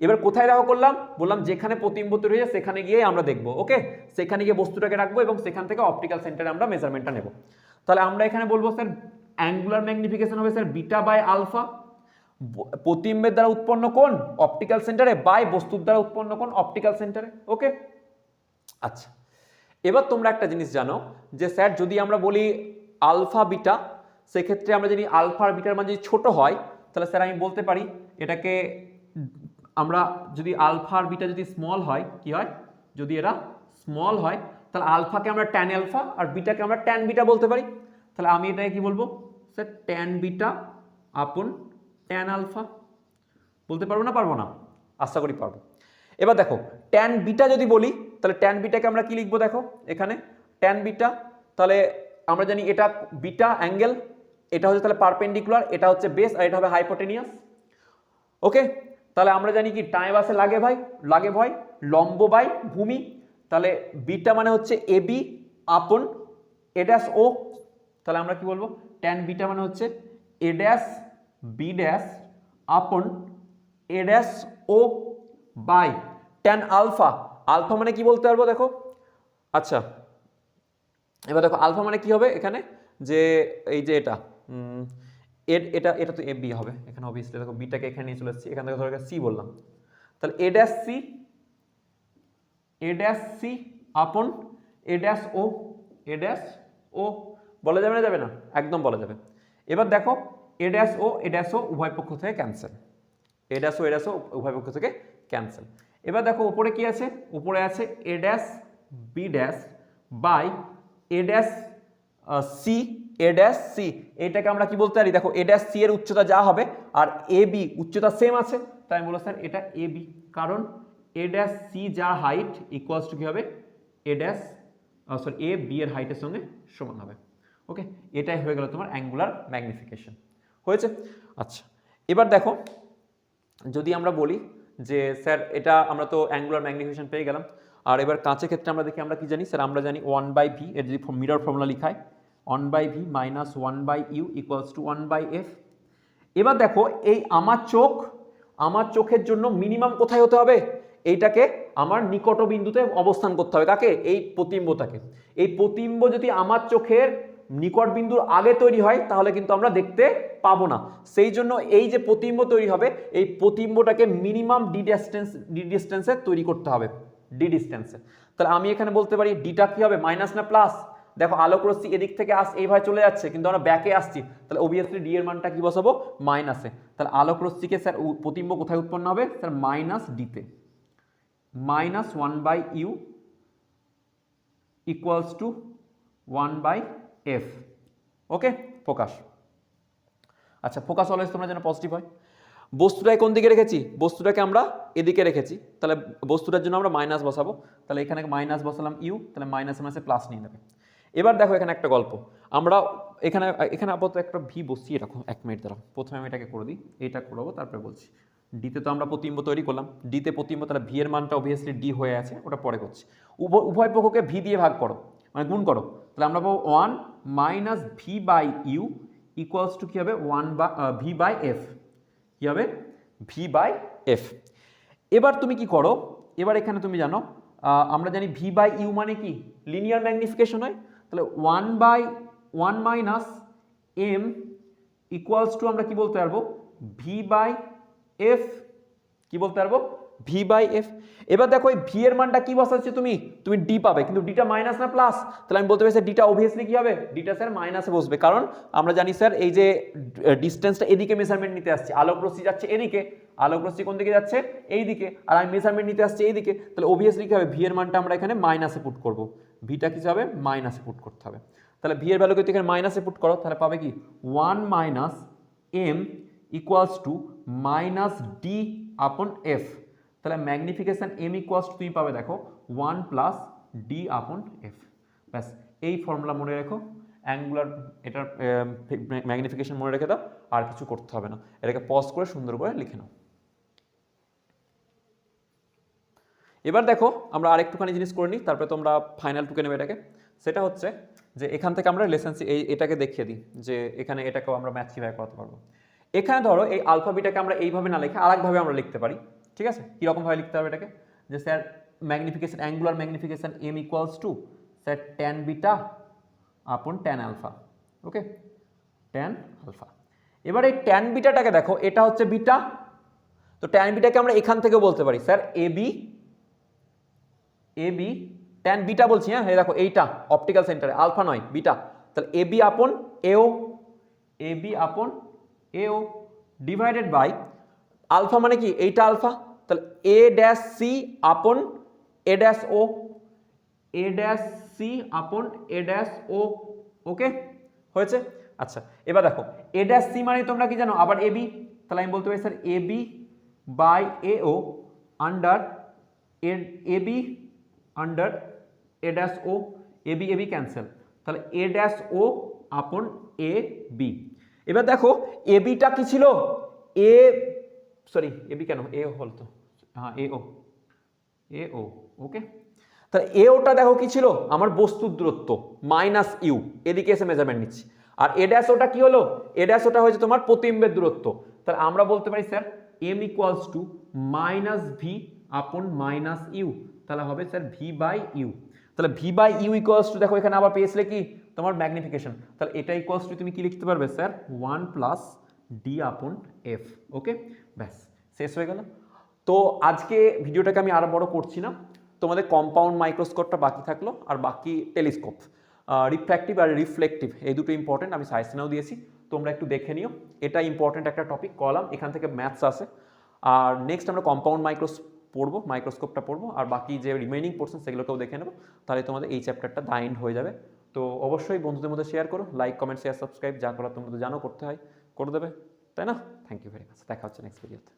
এবার কোথায় দেখো করলাম, বললাম যেখানে প্রতিবিম্ব তৈরি হয়েছে সেখানে গিয়ে আমরা দেখবো। ওকে, সেখানে গিয়ে বস্তুটাকে রাখবো এবং সেখান থেকে অপটিক্যাল সেন্টারে আমরা মেজারমেন্টটা নেব। তাহলে আমরা এখানে বলবো স্যার অ্যাঙ্গুলার ম্যাগনিফিকেশন হবে স্যার বিটা বাই আলফা, প্রতিবিম্বের দ্বারা উৎপন্ন কোণ অপটিক্যাল সেন্টারে বাই বস্তুর দ্বারা উৎপন্ন কোণ অপটিক্যাল সেন্টারে। ওকে, আচ্ছা এবার তোমরা একটা জিনিস জানো যে স্যার যদি আমরা বলি আলফা বিটা, সেক্ষেত্রে আমরা যদি আলফা আর বিটার মান যদি ছোট হয় তাহলে স্যার আমি বলতে পারি এটাকে আমরা যদি আলফা আর বিটা যদি স্মল হয় কি হয়, যদি এরা স্মল হয় তাহলে আলফাকে আমরা ট্যান আলফা আর বিটাকে আমরা ট্যান বিটা বলতে পারি। তাহলে আমি এটাকে কি বলবো sir, tan beta upon tan alpha বলতে পারবো না, পারবো না? আশা করি পারবো। এবার দেখো ট্যান বিটা যদি বলি তাহলে ট্যান বিটাকে আমরা কি লিখবো, দেখো এখানে ট্যান বিটা, তাহলে আমরা জানি এটা বিটা অ্যাঙ্গেল, এটা হচ্ছে তাহলে পারপেন্ডিকুলার, এটা হচ্ছে বেস আর এটা হবে হাইপোটেনিয়াস। ওকে, তাহলে আমরা জানি কি টাইম বাসে লাগে ভয় লম্ব বাই ভূমি, তাহলে বিটা মানে হচ্ছে এ বি আপন এ ড্যাশ ও, তাহলে আমরা কি বলবো ট্যান বিটা মানে হচ্ছে এ dash b dash upon a dash ও বাই ট্যান আলফা, আলফা মানে কি বলতে পারবো দেখো। আচ্ছা এবার দেখো আলফা মানে কি হবে এখানে, যে এই যে এটা তো এ বি হবে এখানে, অবভিয়াসলি দেখো বিটাকে এখানে নিয়ে চলে এসেছি, এখান থেকে ধরো সি বললাম, তাহলে এ ড্যাশ সি আপন এ ড্যাশ ও বলা যাবে না, যাবে না? একদম বলা যাবে। এবার দেখো এ ড্যাশ ও উভয় পক্ষ থেকে ক্যান্সেল, এ ড্যাশ ও উভয় পক্ষ থেকে ক্যান্সেল। এবার দেখো উপরে কি আছে, উপরে আছে a dash b dash by a dash c, এটাকে আমরা কি বলতে পারি, দেখো এ ড্যাশ সি এর উচ্চতা যা হবে আর এ বি উচ্চতা সেম আছে, তাই আমি বলবো স্যার এটা এ বি, কারণ এ ড্যাশ সি যা হাইট ইকুয়ালস টু কি হবে এ ড্যাশ এ বি এর হাইটের সঙ্গে সমান হবে। ওকে, এটাই হয়ে গেল তোমার অ্যাঙ্গুলার ম্যাগনিফিকেশন হয়েছে। আচ্ছা এবার দেখো যদি আমরা বলি যে স্যার এটা আমরা তো অ্যাঙ্গুলার ম্যাগনিফিকেশন পেয়ে গেলাম, আর এবার কাঁচের ক্ষেত্রে আমরা দেখি আমরা কি জানি স্যার, আমরা জানি 1/v, এর যদি মিরর ফর্মুলা লিখায় 1/v minus 1/u equals to 1/f। এবার দেখো এই আমার চোখের জন্য মিনিমাম কোথায় হতে হবে, এইটাকে আমার নিকট বিন্দুতে অবস্থান করতে হবে, কাকে, এই প্রতিবিম্বটাকে। এই প্রতিবিম্ব যদি আমার চোখের নিকট বিন্দুর আগে তৈরি হয় তাহলে কিন্তু আমরা দেখতে পাবো না, সেই জন্য এই যে প্রতিবিম্ব তৈরি হবে এই প্রতিবিম্বটাকে মিনিমাম ডি ডিস্টেন্সে তৈরি করতে হবে, ডি ডিস্টেন্সে। তাহলে আমি এখানে বলতে পারি ডিটা কি হবে, মাইনাস না প্লাস, দেখো আলোক রশ্মি এদিক থেকে এইভাবে চলে যাচ্ছে কিন্তু আমরা ব্যাকে আসছি, তাহলে অবভিয়াসলি ডি এর মানটা কি বসাবো, মাইনাসে। তাহলে আলোক রশ্মিকে স্যার প্রতিবিম্ব কোথায় উৎপন্ন হবে স্যার, মাইনাস ডিতে, minus 1/u equals to 1/f। Okay, focus. আচ্ছা ফোকাস অলওয়েজ তোমরা যেন পজিটিভ হয়। বস্তুটাকে কোন দিকে রেখেছি, বস্তুটাকে আমরা এদিকে রেখেছি, তাহলে বস্তুটার জন্য আমরা মাইনাস বসাবো, তাহলে এখানে মাইনাস বসালাম ইউ, তাহলে মাইনাস মাইনাসে প্লাস নিয়ে নেবে। এবার দেখো এখানে একটা গল্প, আমরা এখানে আপাতত একটা ভি বসিয়ে রাখো, 1 মিনিট দাঁড়াও, প্রথমে আমি এটাকে করে দিই, এইটা করবো তারপরে বলছি। ডিতে তো আমরা প্রতিবিম্ব তৈরি করলাম, ডিতে প্রতিবিম্ব, তাহলে ভি এর মানটা অবভিয়াসলি ডি হয়ে আছে, ওটা পরে করছি। উভয় পক্ষকে ভি দিয়ে ভাগ করো, মানে গুণ করো, তাহলে আমরা পাবো 1 minus v by you equals to কী হবে, ভি বাই এফ, কী হবে ভি বাই এফ। এবার তুমি কি করো, এবার এখানে তুমি জানো আমরা জানি ভি বাই ইউ মানে কি লিনিয়ার ম্যাগনিফিকেশন হয়, তাহলে 1/1 মাইনাস এম ইকুয়ালস টু আমরা কি বলতে পারবো, ভি বাই এফ, কি বলতে পারবো, ভি বাই এফ। এবার দেখো এই ভি এর মানটা কি বসাচ্ছ তুমি ডি পাবে, কিন্তু ডিটা মাইনাস না প্লাস, তাহলে আমি বলতে পারি স্যার ডিটা অবভিয়াসলি কি হবে, ডিটা স্যার মাইনাসে বসবে, কারণ আমরা জানি স্যার এই যে ডিস্টেন্সটা এদিকে মেজারমেন্ট নিতে আসছে, আলোক রশ্মি যাচ্ছে এদিকে, আলোক রশ্মি কোন দিকে যাচ্ছে এই দিকে, আর আমি মেজারমেন্ট নিতে আসছি এই দিকে, তাহলে অবভিয়াসলি কি হবে ভি এর মানটা আমরা এখানে মাইনাসে পুট করব, ভিটা কি হবে মাইনাসে পুট করতে হবে। তাহলে ভি এর ভ্যালুকে এখানে মাইনাসে পুট করো, তাহলে পাবে কি 1 minus M equals to minus D upon F, তাহলে ম্যাগনিফিকেশন এম ইকুয়ালস টু তুমি পাবে দেখো 1 প্লাস ডি আপন এফ। ব্যাস এই ফর্মুলা মনে রেখো, অ্যাঙ্গুলার এটার ম্যাগনিফিকেশন মনে রেখে দাও, আর কিছু করতে হবে না, এটাকে পজ করে সুন্দর করে লিখে নাও। এবার দেখো আমরা আরেকটুখানি জিনিস করে নিই, তারপরে তোমরা ফাইনাল টুকে নেবে এটাকে, সেটা হচ্ছে যে এখান থেকে আমরা রিলেশনশিপ এটাকে দেখিয়ে দিই যে এখানে এটাকেও আমরা ম্যাচ কীভাবে করতে পারবো। এখানে ধরো এই আলফা বিটাকে আমরা এইভাবে না লিখে আরেকভাবে আমরা লিখতে পারি, ঠিক আছে? কীরকমভাবে লিখতে হবে এটাকে, যে sir magnification, angular magnification M equals to sir tan beta upon tan alpha, okay, tan alpha. এবার এই ট্যান বিটাটাকে দেখো, এটা হচ্ছে বিটা, তো ট্যান বিটাকে আমরা এখান থেকে বলতে পারি স্যার এবি ট্যান বিটা বলছি, হ্যাঁ, এই দেখো এইটা অপটিক্যাল সেন্টারে, আলফা নয় বিটা, তাহলে এবি আপন এও ডিভাইডেড বাই আলফা মানে কি এইটা আলফা, তাহলে এ ড্যাশ সি আপন a dash O, A dash C আপন এ ড্যাশ ও, ওকে হয়েছে। আচ্ছা এবার দেখো এ ড্যাশ সি মানে তোমরা কি জানো, আবার এবি, তাহলে আমি বলতে পারি sir AB by A O under AB under A dash O, AB cancel, তাহলে এ ড্যাশ ও আপন এ বি। এবার দেখো এবিটা কি ছিল, এবি কেন, এ হল তো, হ্যাঁ এ ও, ওকে, তাহলে এ ওটা দেখো কি ছিল, আমার বস্তুর দূরত্ব মাইনাস ইউ, এদিকে এসে মেজারমেন্ট নিচ্ছি, আর এ ড্যাশ ওটা কি হলো, এ ড্যাশ ওটা হয়েছে তোমার প্রতিবিম্বের দূরত্ব, তাহলে আমরা বলতে পারি sir M equals to minus V upon minus U, তাহলে হবে স্যার ভি বাই ইউ, তাহলে V by you equals to দেখো এখানে আবার পেয়েছিলে কি তোমার ম্যাগনিফিকেশন, তাহলে এটা ইকুয়ালস টু তুমি কি লিখতে পারবে sir 1 plus D upon F, ওকে, ব্যাস শেষ হয়ে গেল। তো আজকে ভিডিওটাকে আমি আরো বড় করছি না, তোমাদের কম্পাউন্ড মাইক্রোস্কোপটা বাকি থাকলো, আর বাকি টেলিস্কোপ, রিফ্র্যাক্টিভ আর রিফ্লেকটিভ এই দুটো ইম্পর্টেন্ট, আমি সাজেশনেও দিয়েছি, তোমরা একটু দেখে নিও, এটা ইম্পর্টেন্ট একটা টপিক কলাম, এখান থেকে ম্যাথস আসে। আর নেক্সট আমরা কম্পাউন্ড মাইক্রোস্কোপটা পড়বো, আর বাকি যে রিমেইনিং পোর্শন সেগুলোকেও দেখে নেবো, তাহলে তোমাদের এই চ্যাপ্টারটা দা এন্ড হয়ে যাবে। তো অবশ্যই বন্ধুদের মধ্যে শেয়ার করো, লাইক কমেন্ট শেয়ার সাবস্ক্রাইব যা করার তোমরা তো জানো করতে হয়, করে দেবে, তাই না? থ্যাংক ইউ ভেরি মাচ, দেখা হচ্ছে নেক্সট ভিডিওতে।